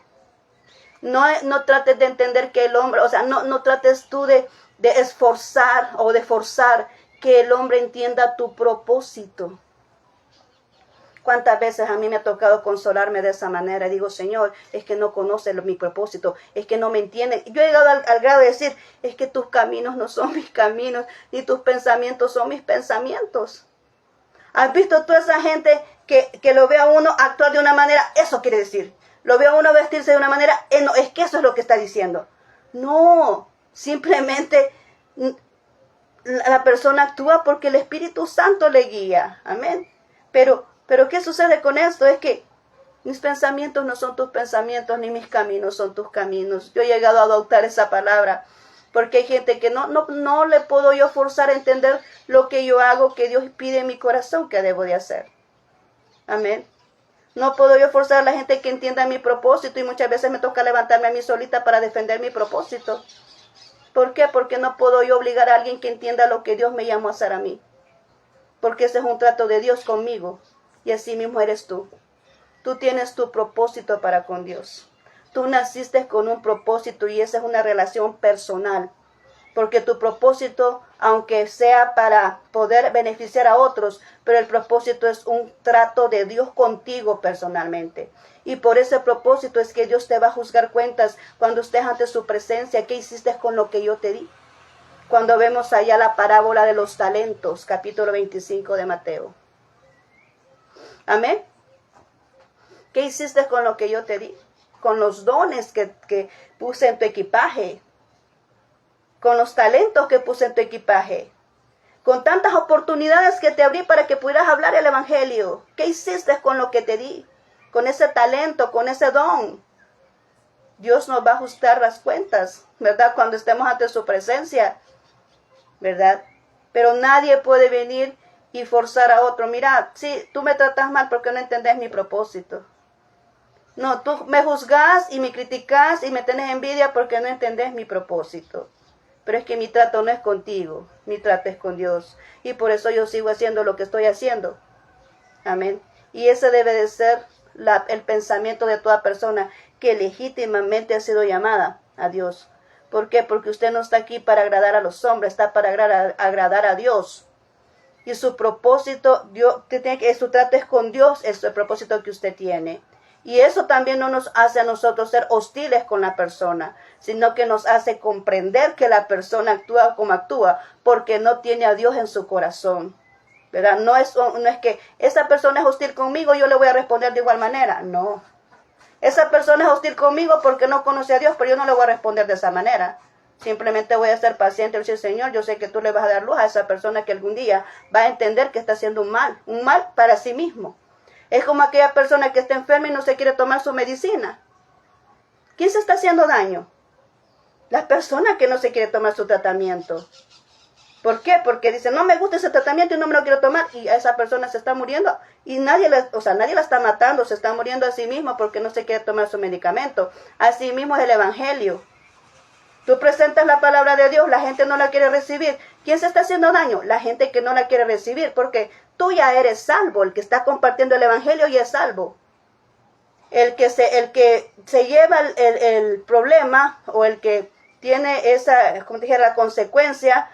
No trates de entender que el hombre, o sea, no trates tú de esforzar o de forzar que el hombre entienda tu propósito. ¿Cuántas veces a mí me ha tocado consolarme de esa manera? Digo, Señor, es que no conoce mi propósito, es que no me entiende. Yo he llegado al grado de decir, es que tus caminos no son mis caminos, ni tus pensamientos son mis pensamientos. ¿Has visto toda esa gente que lo ve a uno actuar de una manera? Eso quiere decir. Lo ve a uno vestirse de una manera, no, es que eso es lo que está diciendo. No, simplemente la persona actúa porque el Espíritu Santo le guía. Amén. Pero ¿qué sucede con esto? Es que mis pensamientos no son tus pensamientos, ni mis caminos son tus caminos. Yo he llegado a adoptar esa palabra, porque hay gente que no le puedo yo forzar a entender lo que yo hago, que Dios pide en mi corazón que debo de hacer. Amén. No puedo yo forzar a la gente que entienda mi propósito, y muchas veces me toca levantarme a mí solita para defender mi propósito. ¿Por qué? Porque no puedo yo obligar a alguien que entienda lo que Dios me llamó a hacer a mí. Porque ese es un trato de Dios conmigo. Y así mismo eres tú. Tú tienes tu propósito para con Dios. Tú naciste con un propósito y esa es una relación personal. Porque tu propósito, aunque sea para poder beneficiar a otros, pero el propósito es un trato de Dios contigo personalmente. Y por ese propósito es que Dios te va a juzgar cuentas cuando estés ante su presencia. ¿Qué hiciste con lo que yo te di? Cuando vemos allá la parábola de los talentos, capítulo 25 de Mateo. Amén. ¿Qué hiciste con lo que yo te di? Con los dones que puse en tu equipaje. Con los talentos que puse en tu equipaje. Con tantas oportunidades que te abrí para que pudieras hablar el evangelio. ¿Qué hiciste con lo que te di? Con ese talento, con ese don. Dios nos va a ajustar las cuentas, ¿verdad? Cuando estemos ante su presencia, ¿verdad? Pero nadie puede venir y forzar a otro. Mira, sí, tú me tratas mal porque no entendés mi propósito. No, tú me juzgas y me criticas y me tenés envidia porque no entendés mi propósito. Pero es que mi trato no es contigo, mi trato es con Dios. Y por eso yo sigo haciendo lo que estoy haciendo. Amén. Y ese debe de ser el pensamiento de toda persona que legítimamente ha sido llamada a Dios. ¿Por qué? Porque usted no está aquí para agradar a los hombres, está para agradar a Dios. Y su propósito, su trato es con Dios, es el propósito que usted tiene. Y eso también no nos hace a nosotros ser hostiles con la persona, sino que nos hace comprender que la persona actúa como actúa, porque no tiene a Dios en su corazón. ¿Verdad? No es que esa persona es hostil conmigo, yo le voy a responder de igual manera. No. Esa persona es hostil conmigo porque no conoce a Dios, pero yo no le voy a responder de esa manera. Simplemente voy a ser paciente y decir, Señor, yo sé que tú le vas a dar luz a esa persona que algún día va a entender que está haciendo un mal para sí mismo. Es como aquella persona que está enferma y no se quiere tomar su medicina. ¿Quién se está haciendo daño? La persona que no se quiere tomar su tratamiento. ¿Por qué? Porque dice, no me gusta ese tratamiento y no me lo quiero tomar. Y a esa persona se está muriendo. Y nadie la está matando, se está muriendo a sí mismo porque no se quiere tomar su medicamento. Así mismo es el evangelio. Tú presentas la palabra de Dios, la gente no la quiere recibir. ¿Quién se está haciendo daño? La gente que no la quiere recibir, porque tú ya eres salvo. El que está compartiendo el evangelio ya es salvo. El que se lleva el problema, o el que tiene esa, como te dije, la consecuencia,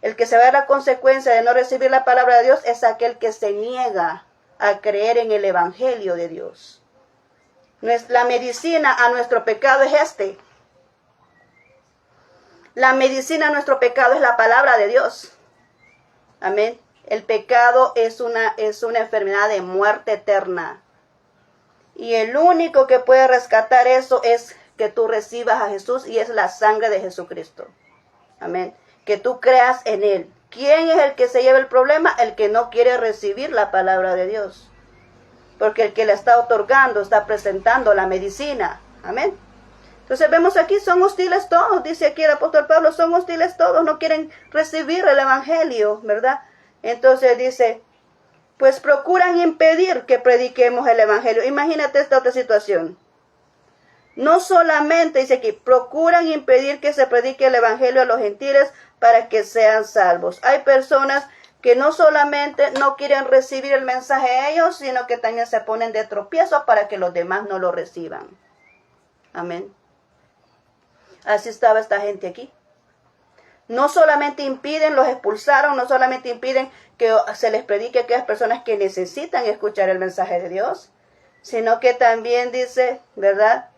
el que se va a la consecuencia de no recibir la palabra de Dios, es aquel que se niega a creer en el evangelio de Dios. La medicina a nuestro pecado es este. La medicina a nuestro pecado es la palabra de Dios. Amén. El pecado es una enfermedad de muerte eterna. Y el único que puede rescatar eso es que tú recibas a Jesús, y es la sangre de Jesucristo. Amén. Que tú creas en Él. ¿Quién es el que se lleva el problema? El que no quiere recibir la palabra de Dios. Porque el que la está otorgando, está presentando la medicina. Amén. Entonces vemos aquí, son hostiles todos, dice aquí el apóstol Pablo, son hostiles todos, no quieren recibir el evangelio, ¿verdad? Entonces dice, pues procuran impedir que prediquemos el evangelio. Imagínate esta otra situación. No solamente, dice aquí, procuran impedir que se predique el evangelio a los gentiles para que sean salvos. Hay personas que no solamente no quieren recibir el mensaje ellos, sino que también se ponen de tropiezo para que los demás no lo reciban. Amén. Así estaba esta gente aquí. No solamente impiden, los expulsaron, no solamente impiden que se les predique a aquellas personas que necesitan escuchar el mensaje de Dios, sino que también dice, ¿verdad?,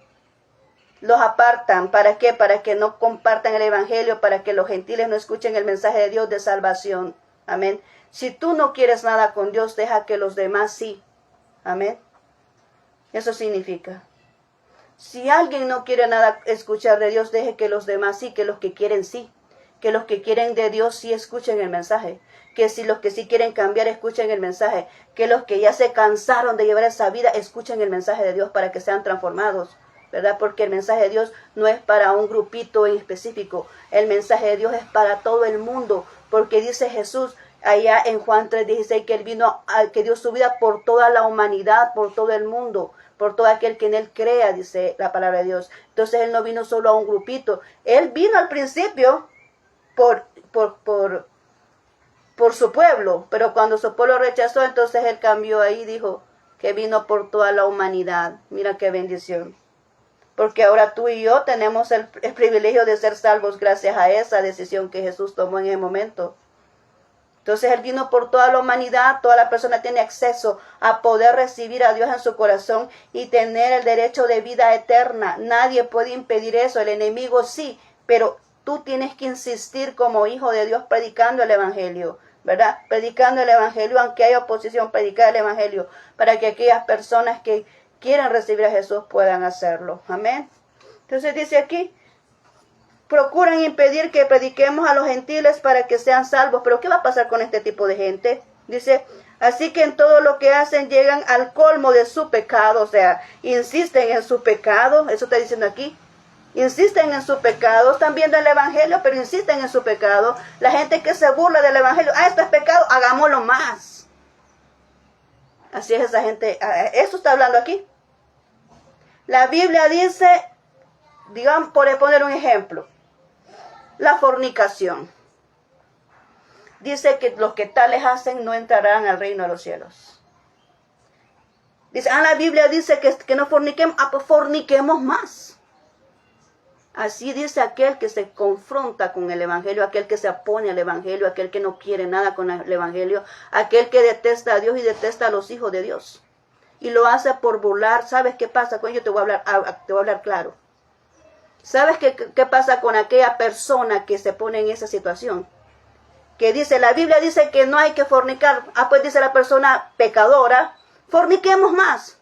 los apartan. ¿Para qué? Para que no compartan el evangelio, para que los gentiles no escuchen el mensaje de Dios de salvación. Amén. Si tú no quieres nada con Dios, deja que los demás sí. Amén. Eso significa. Si alguien no quiere nada escuchar de Dios, deje que los demás sí, que los que quieren sí. Que los que quieren de Dios sí escuchen el mensaje. Que si los que sí quieren cambiar escuchen el mensaje. Que los que ya se cansaron de llevar esa vida escuchen el mensaje de Dios para que sean transformados. ¿Verdad? Porque el mensaje de Dios no es para un grupito en específico. El mensaje de Dios es para todo el mundo. Porque dice Jesús allá en Juan 3:16 que Él vino, que dio su vida por toda la humanidad, por todo el mundo, por todo aquel que en Él crea, dice la palabra de Dios. Entonces Él no vino solo a un grupito. Él vino al principio por su pueblo, pero cuando su pueblo rechazó, entonces Él cambió ahí y dijo que vino por toda la humanidad. Mira qué bendición. Porque ahora tú y yo tenemos el privilegio de ser salvos gracias a esa decisión que Jesús tomó en ese momento. Entonces Él vino por toda la humanidad, toda la persona tiene acceso a poder recibir a Dios en su corazón y tener el derecho de vida eterna. Nadie puede impedir eso, el enemigo sí, pero tú tienes que insistir como hijo de Dios predicando el evangelio, ¿verdad? Predicando el evangelio, aunque haya oposición, predicar el evangelio, para que aquellas personas que quieren recibir a Jesús puedan hacerlo. Amén. Entonces dice aquí, procuran impedir que prediquemos a los gentiles para que sean salvos. Pero ¿qué va a pasar con este tipo de gente? Dice, así que en todo lo que hacen llegan al colmo de su pecado. O sea, insisten en su pecado. Eso está diciendo aquí. Insisten en su pecado. Están viendo el evangelio, pero insisten en su pecado. La gente que se burla del evangelio, esto es pecado, hagámoslo más. Así es esa gente. Eso está hablando aquí. La Biblia dice, digamos, por poner un ejemplo, la fornicación. Dice que los que tales hacen no entrarán al reino de los cielos. Dice, la Biblia dice que no forniquemos, pues forniquemos más. Así dice aquel que se confronta con el evangelio, aquel que se opone al evangelio, aquel que no quiere nada con el evangelio, aquel que detesta a Dios y detesta a los hijos de Dios. Y lo hace por burlar. ¿Sabes qué pasa con ello? Te voy a hablar claro. ¿Sabes qué pasa con aquella persona que se pone en esa situación? Que dice, la Biblia dice que no hay que fornicar. Pues dice la persona pecadora, forniquemos más.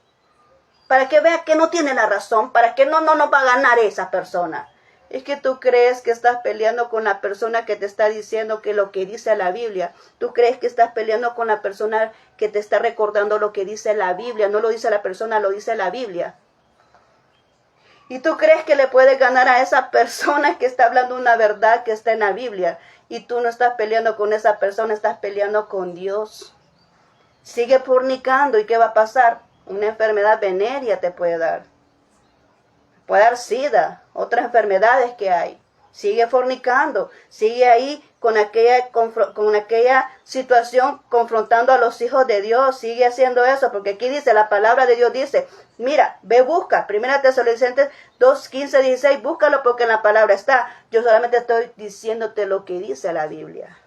Para que vea que no tiene la razón, para que no nos va a ganar esa persona. Es que tú crees que estás peleando con la persona que te está diciendo que lo que dice la Biblia. Tú crees que estás peleando con la persona que te está recordando lo que dice la Biblia. No lo dice la persona, lo dice la Biblia. Y tú crees que le puedes ganar a esa persona que está hablando una verdad que está en la Biblia. Y tú no estás peleando con esa persona, estás peleando con Dios. Sigue fornicando. ¿Y qué va a pasar? Una enfermedad venérea te puede dar. Puede dar sida, otras enfermedades que hay. Sigue fornicando, sigue ahí con aquella situación confrontando a los hijos de Dios. Sigue haciendo eso, porque aquí dice, la palabra de Dios dice, mira, ve, busca. 1 Tesalonicenses 2:15-16, búscalo porque en la palabra está. Yo solamente estoy diciéndote lo que dice la Biblia.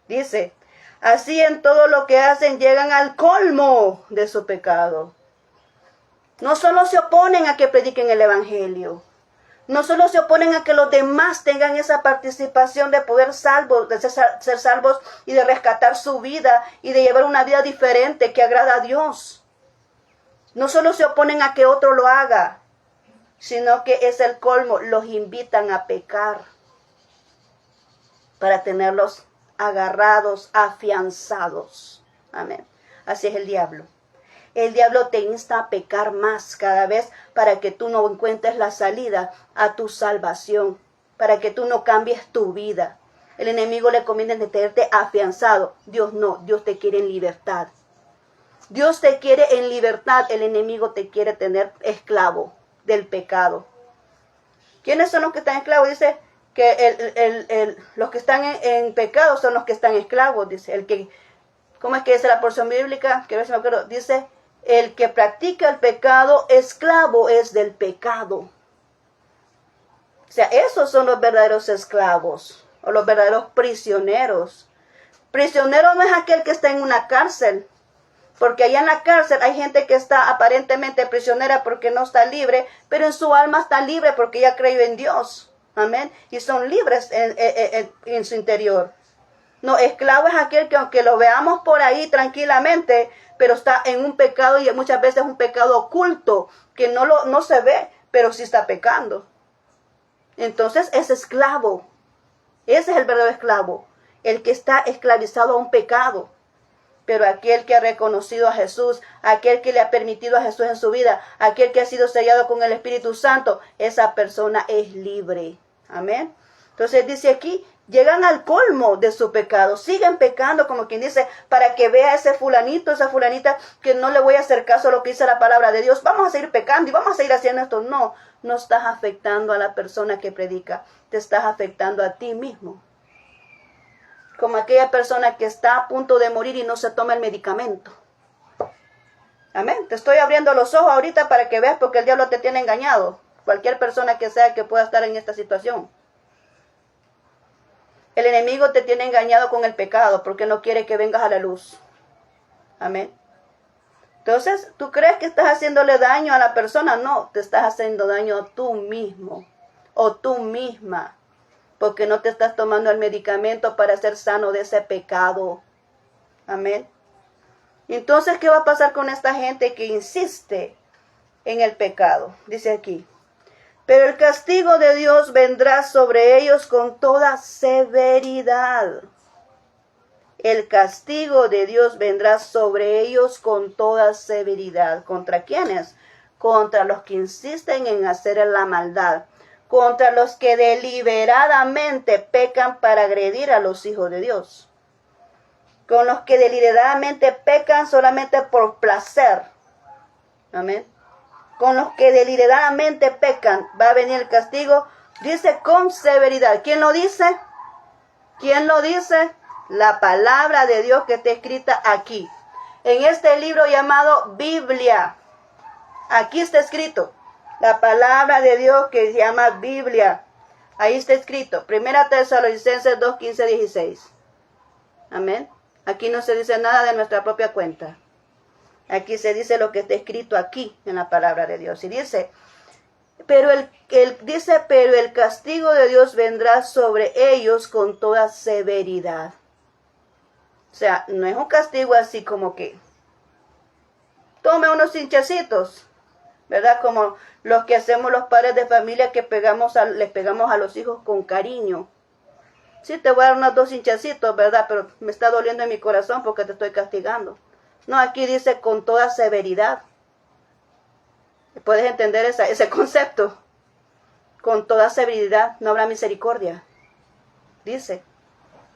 Dice, así en todo lo que hacen llegan al colmo de su pecado. No solo se oponen a que prediquen el evangelio. No solo se oponen a que los demás tengan esa participación de poder ser salvos y de rescatar su vida y de llevar una vida diferente que agrada a Dios. No solo se oponen a que otro lo haga, sino que es el colmo. Los invitan a pecar para tenerlos agarrados, afianzados. Amén. Así es el diablo. El diablo te insta a pecar más cada vez para que tú no encuentres la salida a tu salvación, para que tú no cambies tu vida. El enemigo le conviene tenerte afianzado. Dios no, Dios te quiere en libertad. Dios te quiere en libertad, el enemigo te quiere tener esclavo. del pecado. ¿Quiénes son los que están esclavos? Dice que los que están en pecado son los que están esclavos. Dice, ¿cómo es que dice la porción bíblica? Que a ver si me acuerdo. Dice, el que practica el pecado, esclavo es del pecado. O sea, esos son los verdaderos esclavos o los verdaderos prisioneros. Prisionero no es aquel que está en una cárcel, porque allá en la cárcel hay gente que está aparentemente prisionera porque no está libre, pero en su alma está libre porque ya creyó en Dios. Amén. Y son libres en su interior. No, esclavo es aquel que aunque lo veamos por ahí tranquilamente, pero está en un pecado y muchas veces es un pecado oculto, que no se ve, pero sí está pecando. Entonces es esclavo. Ese es el verdadero esclavo, el que está esclavizado a un pecado. Pero aquel que ha reconocido a Jesús, aquel que le ha permitido a Jesús en su vida, aquel que ha sido sellado con el Espíritu Santo, esa persona es libre. Amén. Entonces dice aquí, llegan al colmo de su pecado, siguen pecando, como quien dice, para que vea ese fulanito, esa fulanita, que no le voy a hacer caso a lo que dice la palabra de Dios. Vamos a seguir pecando y vamos a seguir haciendo esto. No, no estás afectando a la persona que predica, te estás afectando a ti mismo. Como aquella persona que está a punto de morir y no se toma el medicamento. Amén. Te estoy abriendo los ojos ahorita para que veas, porque el diablo te tiene engañado. Cualquier persona que sea que pueda estar en esta situación. El enemigo te tiene engañado con el pecado porque no quiere que vengas a la luz. Amén. Entonces, ¿tú crees que estás haciéndole daño a la persona? No, te estás haciendo daño a tú mismo o tú misma, porque no te estás tomando el medicamento para ser sano de ese pecado. Amén. Entonces, ¿qué va a pasar con esta gente que insiste en el pecado? Dice aquí, pero el castigo de Dios vendrá sobre ellos con toda severidad. El castigo de Dios vendrá sobre ellos con toda severidad. ¿Contra quiénes? Contra los que insisten en hacer la maldad. Contra los que deliberadamente pecan para agredir a los hijos de Dios. Con los que deliberadamente pecan solamente por placer. Amén. Con los que deliberadamente pecan va a venir el castigo. Dice con severidad. ¿Quién lo dice? ¿Quién lo dice? La palabra de Dios que está escrita aquí. En este libro llamado Biblia. Aquí está escrito. La palabra de Dios que se llama Biblia. Ahí está escrito. 1 Tesalonicenses 2, 15, 16. Amén. Aquí no se dice nada de nuestra propia cuenta. Aquí se dice lo que está escrito aquí en la palabra de Dios. Y dice, pero el castigo de Dios vendrá sobre ellos con toda severidad. O sea, no es un castigo así como que tome unos hinchacitos, ¿verdad? Como los que hacemos los padres de familia que les pegamos a los hijos con cariño. Sí, te voy a dar unos 2 hinchacitos, ¿verdad? Pero me está doliendo en mi corazón porque te estoy castigando. No, aquí dice con toda severidad. ¿Puedes entender ese concepto? Con toda severidad no habrá misericordia. Dice,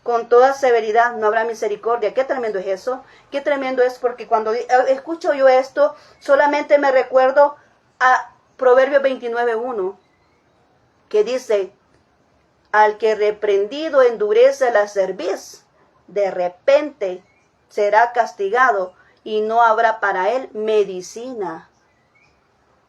con toda severidad no habrá misericordia. Qué tremendo es eso. Qué tremendo es, porque cuando escucho yo esto, solamente me recuerdo a Proverbios 29:1, que dice, al que reprendido endurece la cerviz, de repente será castigado y no habrá para él medicina.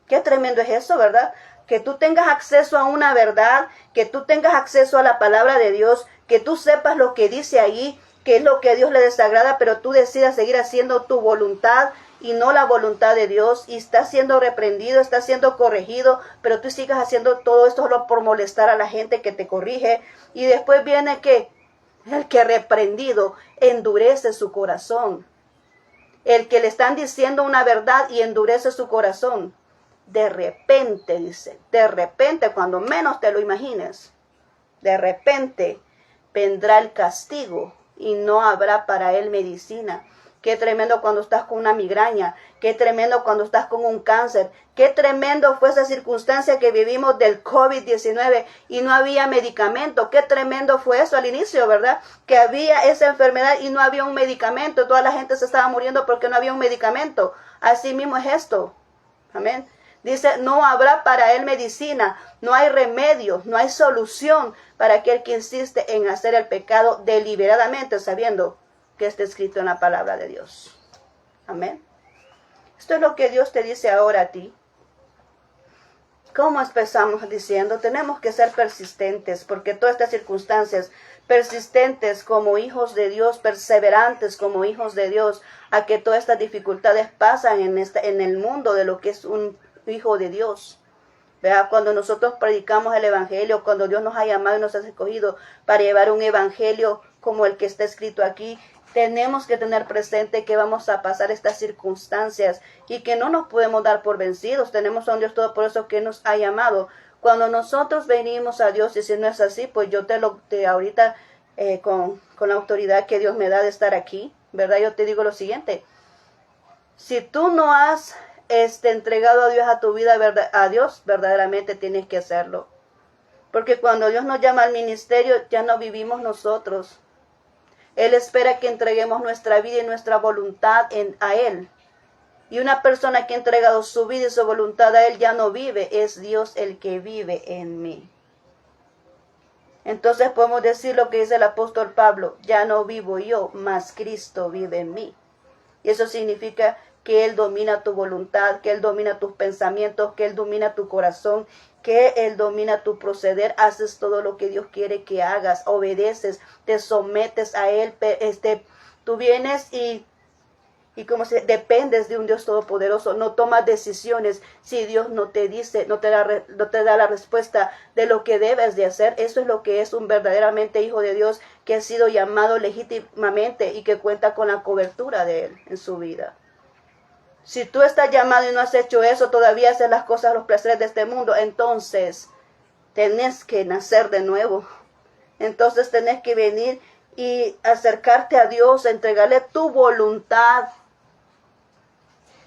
Qué tremendo es eso, ¿verdad? Que tú tengas acceso a una verdad, que tú tengas acceso a la palabra de Dios, que tú sepas lo que dice ahí, que es lo que a Dios le desagrada, pero tú decidas seguir haciendo tu voluntad y no la voluntad de Dios, y estás siendo reprendido, estás siendo corregido, pero tú sigas haciendo todo esto solo por molestar a la gente que te corrige, y después viene que el que reprendido endurece su corazón. El que le están diciendo una verdad y endurece su corazón. De repente, dice, de repente, cuando menos te lo imagines, de repente vendrá el castigo y no habrá para él medicina. Qué tremendo cuando estás con una migraña, qué tremendo cuando estás con un cáncer, qué tremendo fue esa circunstancia que vivimos del COVID-19 y no había medicamento, qué tremendo fue eso al inicio, ¿verdad? Que había esa enfermedad y no había un medicamento, toda la gente se estaba muriendo porque no había un medicamento. Así mismo es esto, amén. Dice, no habrá para él medicina, no hay remedio, no hay solución para aquel que insiste en hacer el pecado deliberadamente, sabiendo que está escrito en la palabra de Dios. Amén. Esto es lo que Dios te dice ahora a ti. ¿Cómo empezamos diciendo? Tenemos que ser persistentes, porque todas estas circunstancias, persistentes como hijos de Dios, perseverantes como hijos de Dios, a que todas estas dificultades pasan en el mundo de lo que es un hijo de Dios. ¿Verdad? Cuando nosotros predicamos el evangelio, cuando Dios nos ha llamado y nos ha escogido para llevar un evangelio como el que está escrito aquí, tenemos que tener presente que vamos a pasar estas circunstancias y que no nos podemos dar por vencidos. Tenemos a un Dios todopoderoso que nos ha llamado. Cuando nosotros venimos a Dios, y si no es así, pues yo ahorita con la autoridad que Dios me da de estar aquí, ¿verdad? Yo te digo lo siguiente. Si tú no has entregado a Dios, a tu vida, a Dios, verdaderamente tienes que hacerlo. Porque cuando Dios nos llama al ministerio, ya no vivimos nosotros. Él espera que entreguemos nuestra vida y nuestra voluntad a Él. Y una persona que ha entregado su vida y su voluntad a Él ya no vive, es Dios el que vive en mí. Entonces podemos decir lo que dice el apóstol Pablo, ya no vivo yo, mas Cristo vive en mí. Y eso significa que Él domina tu voluntad, que Él domina tus pensamientos, que Él domina tu corazón, que Él domina tu proceder, haces todo lo que Dios quiere que hagas, obedeces, te sometes a Él, tú vienes y como se dependes de un Dios todopoderoso, no tomas decisiones si Dios no te dice, no te da la respuesta de lo que debes de hacer. Eso es lo que es un verdaderamente hijo de Dios que ha sido llamado legítimamente y que cuenta con la cobertura de Él en su vida. Si tú estás llamado y no has hecho eso, todavía haces las cosas, los placeres de este mundo, entonces tenés que nacer de nuevo. Entonces tenés que venir y acercarte a Dios, entregarle tu voluntad.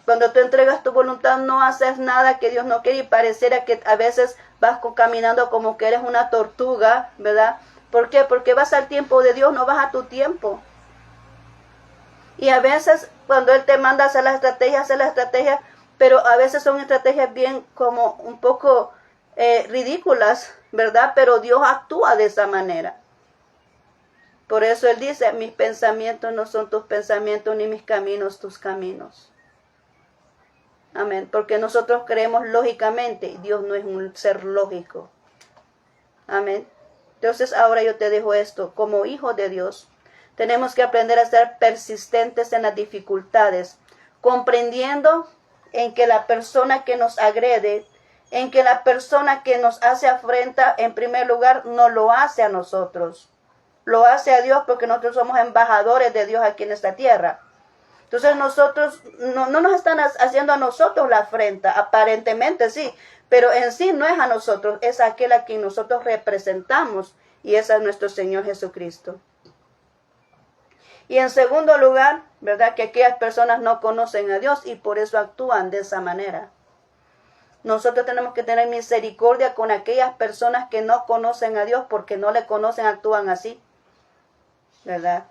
Cuando tú entregas tu voluntad, no haces nada que Dios no quiere y pareciera que a veces vas caminando como que eres una tortuga, ¿verdad? ¿Por qué? Porque vas al tiempo de Dios, no vas a tu tiempo. Y a veces cuando Él te manda a hacer las estrategias, pero a veces son estrategias bien como un poco ridículas, ¿verdad? Pero Dios actúa de esa manera. Por eso Él dice, mis pensamientos no son tus pensamientos, ni mis caminos tus caminos. Amén. Porque nosotros creemos lógicamente, y Dios no es un ser lógico. Amén. Entonces ahora yo te dejo esto, como hijo de Dios. Tenemos que aprender a ser persistentes en las dificultades, comprendiendo en que la persona que nos agrede, en que la persona que nos hace afrenta, en primer lugar, no lo hace a nosotros. Lo hace a Dios porque nosotros somos embajadores de Dios aquí en esta tierra. Entonces nosotros, no nos están haciendo a nosotros la afrenta, aparentemente sí, pero en sí no es a nosotros, es a aquel a quien nosotros representamos y es a nuestro Señor Jesucristo. Y en segundo lugar, ¿verdad? Que aquellas personas no conocen a Dios y por eso actúan de esa manera. Nosotros tenemos que tener misericordia con aquellas personas que no conocen a Dios porque no le conocen, actúan así, ¿verdad?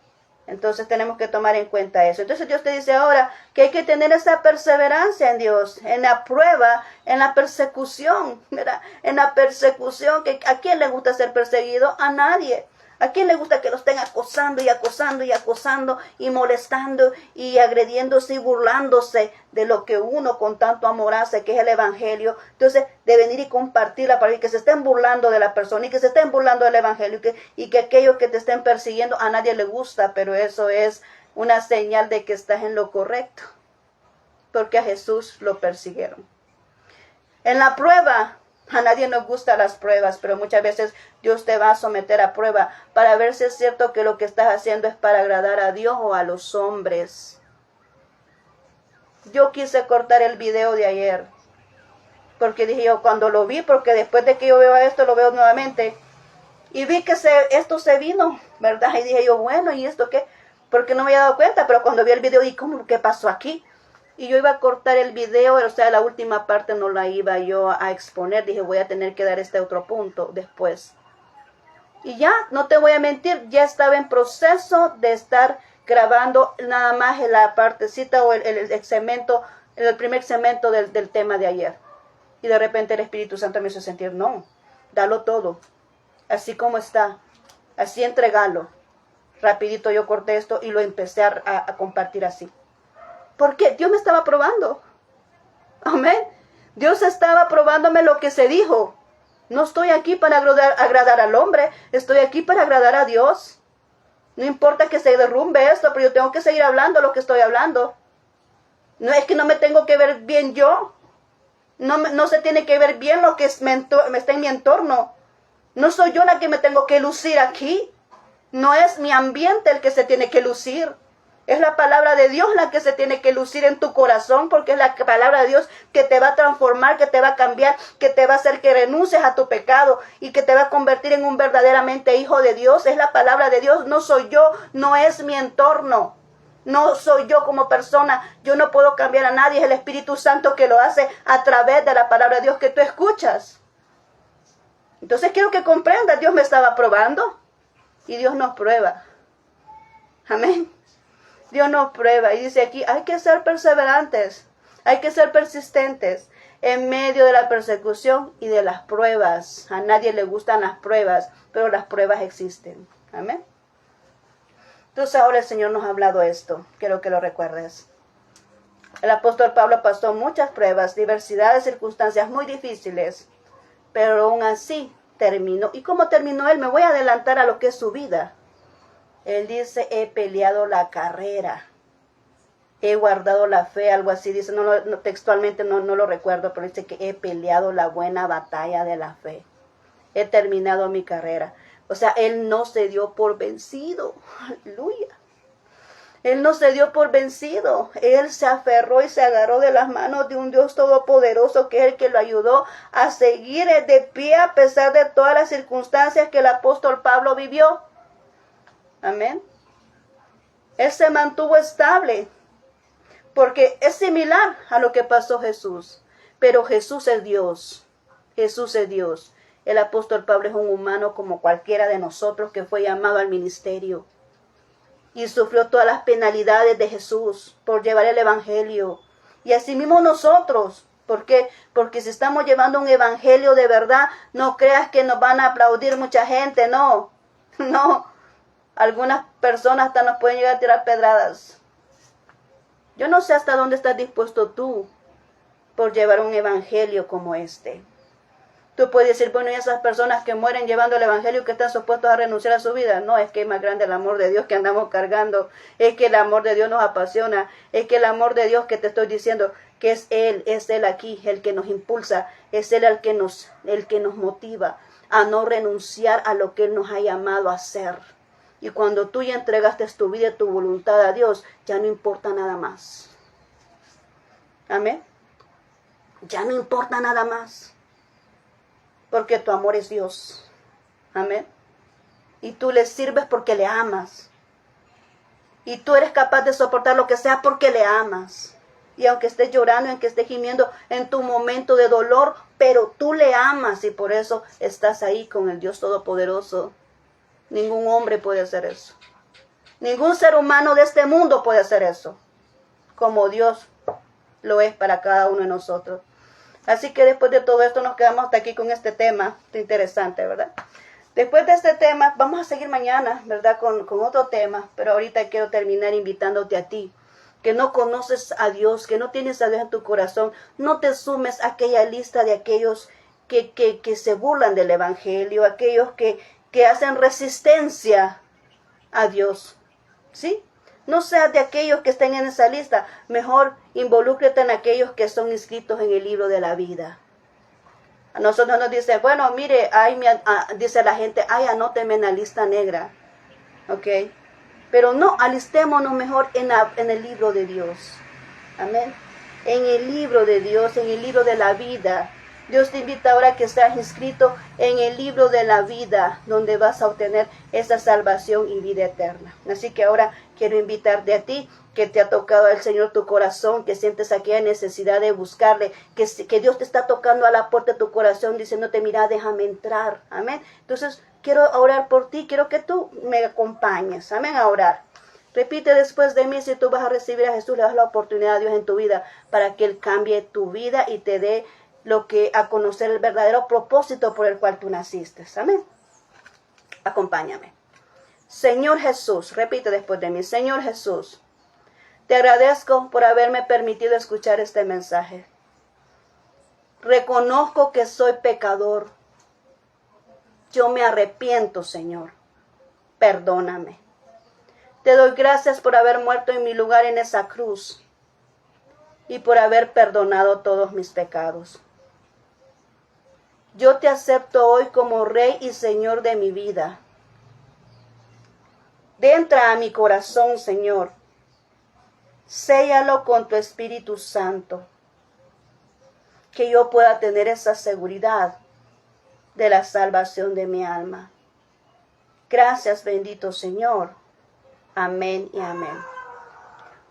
Entonces tenemos que tomar en cuenta eso. Entonces Dios te dice ahora que hay que tener esa perseverancia en Dios, en la prueba, en la persecución, ¿verdad? En la persecución, que ¿a quién le gusta ser perseguido? A nadie. ¿A quién le gusta que lo estén acosando y acosando y acosando y molestando y agrediéndose y burlándose de lo que uno con tanto amor hace, que es el evangelio? Entonces, de venir y compartirla para que se estén burlando de la persona y que se estén burlando del evangelio y que aquellos que te estén persiguiendo a nadie le gusta, pero eso es una señal de que estás en lo correcto, porque a Jesús lo persiguieron. En la prueba, a nadie nos gustan las pruebas, pero muchas veces Dios te va a someter a prueba para ver si es cierto que lo que estás haciendo es para agradar a Dios o a los hombres. Yo quise cortar el video de ayer, porque dije yo, cuando lo vi, porque después de que yo veo esto, lo veo nuevamente, y vi que esto se vino, ¿verdad? Y dije yo, bueno, ¿y esto qué? Porque no me había dado cuenta, pero cuando vi el video, dije, ¿cómo? ¿Qué pasó aquí? Y yo iba a cortar el video, o sea, la última parte no la iba yo a exponer. Dije, voy a tener que dar este otro punto después. Y ya, no te voy a mentir, ya estaba en proceso de estar grabando nada más en la partecita o el segmento, el primer segmento del tema de ayer. Y de repente el Espíritu Santo me hizo sentir, no, dalo todo, así como está, así entregalo. Rapidito yo corté esto y lo empecé a compartir así. Porque Dios me estaba probando. Amén. Dios estaba probándome lo que se dijo. No estoy aquí para agradar al hombre, estoy aquí para agradar a Dios. No importa que se derrumbe esto, pero yo tengo que seguir hablando lo que estoy hablando. No es que no me tengo que ver bien yo. No se tiene que ver bien lo que está en mi entorno. No soy yo la que me tengo que lucir aquí. No es mi ambiente el que se tiene que lucir. Es la palabra de Dios la que se tiene que lucir en tu corazón, porque es la palabra de Dios que te va a transformar, que te va a cambiar, que te va a hacer que renuncies a tu pecado y que te va a convertir en un verdaderamente hijo de Dios. Es la palabra de Dios, no soy yo, no es mi entorno. No soy yo como persona, yo no puedo cambiar a nadie, es el Espíritu Santo que lo hace a través de la palabra de Dios que tú escuchas. Entonces quiero que comprendas, Dios me estaba probando y Dios nos prueba. Amén. Dios nos prueba y dice aquí, hay que ser perseverantes, hay que ser persistentes en medio de la persecución y de las pruebas. A nadie le gustan las pruebas, pero las pruebas existen. Amén. Entonces ahora el Señor nos ha hablado esto, quiero que lo recuerdes. El apóstol Pablo pasó muchas pruebas, diversidad de circunstancias muy difíciles, pero aún así terminó. ¿Y cómo terminó él? Me voy a adelantar a lo que es su vida. Él dice, he peleado la carrera, he guardado la fe, algo así dice, textualmente no lo recuerdo, pero dice que he peleado la buena batalla de la fe, he terminado mi carrera. O sea, él no se dio por vencido. Aleluya. Él no se dio por vencido. Él se aferró y se agarró de las manos de un Dios todopoderoso que es el que lo ayudó a seguir de pie a pesar de todas las circunstancias que el apóstol Pablo vivió. Amén. Él se mantuvo estable porque es similar a lo que pasó Jesús. Pero Jesús es Dios. Jesús es Dios. El apóstol Pablo es un humano como cualquiera de nosotros que fue llamado al ministerio y sufrió todas las penalidades de Jesús por llevar el evangelio. Y así mismo nosotros. ¿Por qué? Porque si estamos llevando un evangelio de verdad, no creas que nos van a aplaudir mucha gente, no. No. Algunas personas hasta nos pueden llegar a tirar pedradas. Yo no sé hasta dónde estás dispuesto tú por llevar un evangelio como este. Tú puedes decir, bueno, y esas personas que mueren llevando el evangelio que están supuestos a renunciar a su vida. No, es que es más grande el amor de Dios que andamos cargando. Es que el amor de Dios nos apasiona. Es que el amor de Dios que te estoy diciendo, que es Él aquí, el que nos impulsa. Es Él el que nos motiva a no renunciar a lo que Él nos ha llamado a hacer. Y cuando tú ya entregaste tu vida y tu voluntad a Dios, ya no importa nada más. Amén. Ya no importa nada más. Porque tu amor es Dios. Amén. Y tú le sirves porque le amas. Y tú eres capaz de soportar lo que sea porque le amas. Y aunque estés llorando, aunque estés gimiendo en tu momento de dolor, pero tú le amas y por eso estás ahí con el Dios Todopoderoso. Ningún hombre puede hacer eso. Ningún ser humano de este mundo puede hacer eso. Como Dios lo es para cada uno de nosotros. Así que después de todo esto nos quedamos hasta aquí con este tema. Interesante, ¿verdad? Después de este tema, vamos a seguir mañana, ¿verdad? Con otro tema. Pero ahorita quiero terminar invitándote a ti. Que no conoces a Dios, que no tienes a Dios en tu corazón. No te sumes a aquella lista de aquellos que se burlan del evangelio. Aquellos que hacen resistencia a Dios. ¿Sí? No seas de aquellos que estén en esa lista. Mejor involúcrate en aquellos que son inscritos en el libro de la vida. A nosotros nos dicen, bueno, mire, dice la gente, anóteme en la lista negra. ¿Ok? Pero no, alistémonos mejor en el libro de Dios. Amén. En el libro de Dios, en el libro de la vida. Dios te invita ahora a que seas inscrito en el libro de la vida, donde vas a obtener esa salvación y vida eterna. Así que ahora quiero invitarte a ti, que te ha tocado el Señor tu corazón, que sientes aquella necesidad de buscarle, que Dios te está tocando a la puerta de tu corazón, diciéndote, mira, déjame entrar. Amén. Entonces, quiero orar por ti, quiero que tú me acompañes. Amén, a orar. Repite después de mí, si tú vas a recibir a Jesús, le das la oportunidad a Dios en tu vida para que Él cambie tu vida y te dé a conocer el verdadero propósito por el cual tú naciste. Amén. Acompáñame. Señor Jesús, repite después de mí. Señor Jesús, te agradezco por haberme permitido escuchar este mensaje. Reconozco que soy pecador. Yo me arrepiento, Señor. Perdóname. Te doy gracias por haber muerto en mi lugar en esa cruz y por haber perdonado todos mis pecados. Yo te acepto hoy como Rey y Señor de mi vida. Entra a mi corazón, Señor. Séllalo con tu Espíritu Santo. Que yo pueda tener esa seguridad de la salvación de mi alma. Gracias, bendito Señor. Amén y amén.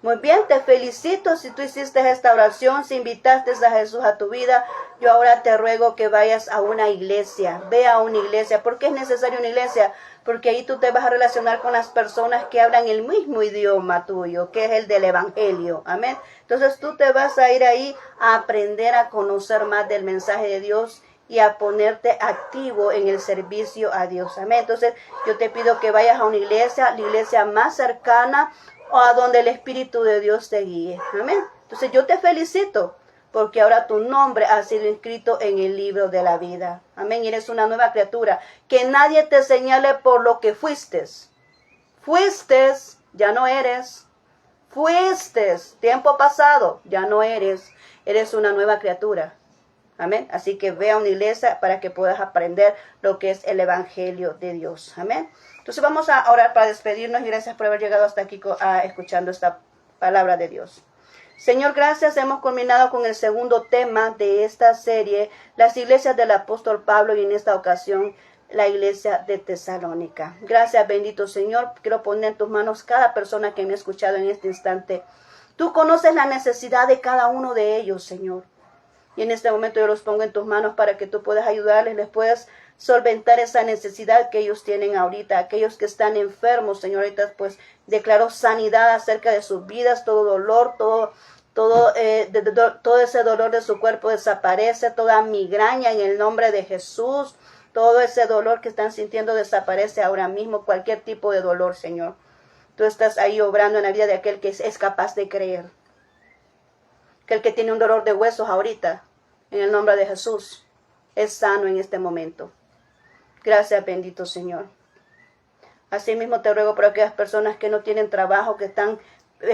Muy bien, te felicito si tú hiciste esta oración, si invitaste a Jesús a tu vida. Yo ahora te ruego que vayas a una iglesia, ve a una iglesia. ¿Por qué es necesaria una iglesia? Porque ahí tú te vas a relacionar con las personas que hablan el mismo idioma tuyo, que es el del Evangelio. Amén. Entonces tú te vas a ir ahí a aprender a conocer más del mensaje de Dios y a ponerte activo en el servicio a Dios. Amén. Entonces yo te pido que vayas a una iglesia, la iglesia más cercana o a donde el Espíritu de Dios te guíe. Amén. Entonces yo te felicito porque ahora tu nombre ha sido inscrito en el libro de la vida. Amén. Y eres una nueva criatura. Que nadie te señale por lo que fuiste. Fuiste, ya no eres. Fuiste, tiempo pasado, ya no eres. Eres una nueva criatura. Amén. Así que ve a una iglesia para que puedas aprender lo que es el Evangelio de Dios. Amén. Entonces vamos a orar para despedirnos y gracias por haber llegado hasta aquí escuchando esta palabra de Dios. Señor, gracias. Hemos culminado con el segundo tema de esta serie, las iglesias del apóstol Pablo, y en esta ocasión la iglesia de Tesalónica. Gracias, bendito Señor. Quiero poner en tus manos cada persona que me ha escuchado en este instante. Tú conoces la necesidad de cada uno de ellos, Señor. Y en este momento yo los pongo en tus manos para que tú puedas ayudarles, les puedas solventar esa necesidad que ellos tienen ahorita. Aquellos que están enfermos, señoritas, pues declaro sanidad acerca de sus vidas, todo dolor, todo ese dolor de su cuerpo desaparece, toda migraña en el nombre de Jesús, todo ese dolor que están sintiendo desaparece ahora mismo, cualquier tipo de dolor, Señor. Tú estás ahí obrando en la vida de aquel que es capaz de creer. Que el que tiene un dolor de huesos ahorita, en el nombre de Jesús, es sano en este momento. Gracias, bendito Señor. Asimismo te ruego por aquellas personas que no tienen trabajo, que están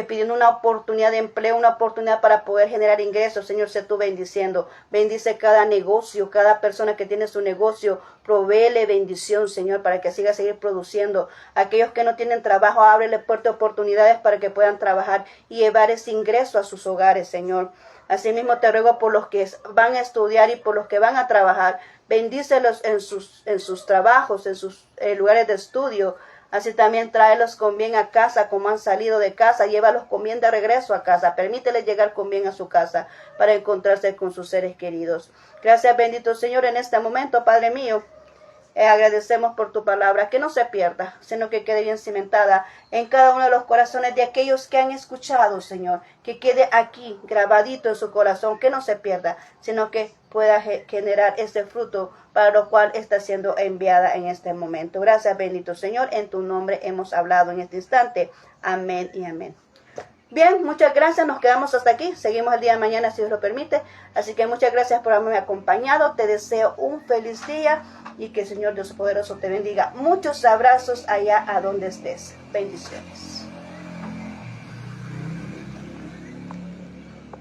pidiendo una oportunidad de empleo, una oportunidad para poder generar ingresos. Señor, sé tú bendiciendo. Bendice cada negocio, cada persona que tiene su negocio. Provéele bendición, Señor, para que siga seguir produciendo. Aquellos que no tienen trabajo, ábrele puertas de oportunidades para que puedan trabajar y llevar ese ingreso a sus hogares, Señor. Asimismo te ruego por los que van a estudiar y por los que van a trabajar. Bendícelos en sus trabajos, en sus lugares de estudio. Así también tráelos con bien a casa, como han salido de casa, llévalos con bien de regreso a casa. Permíteles llegar con bien a su casa para encontrarse con sus seres queridos. Gracias, bendito Señor, en este momento, Padre mío. Agradecemos por tu palabra, que no se pierda, sino que quede bien cimentada en cada uno de los corazones de aquellos que han escuchado, Señor. Que quede aquí grabadito en su corazón, que no se pierda, sino que pueda generar ese fruto para lo cual está siendo enviada en este momento. Gracias, bendito Señor, en tu nombre hemos hablado en este instante. Amén y amén. Bien, muchas gracias, nos quedamos hasta aquí, seguimos el día de mañana si Dios lo permite, así que muchas gracias por haberme acompañado, te deseo un feliz día y que el Señor Dios poderoso te bendiga. Muchos abrazos allá a donde estés, bendiciones.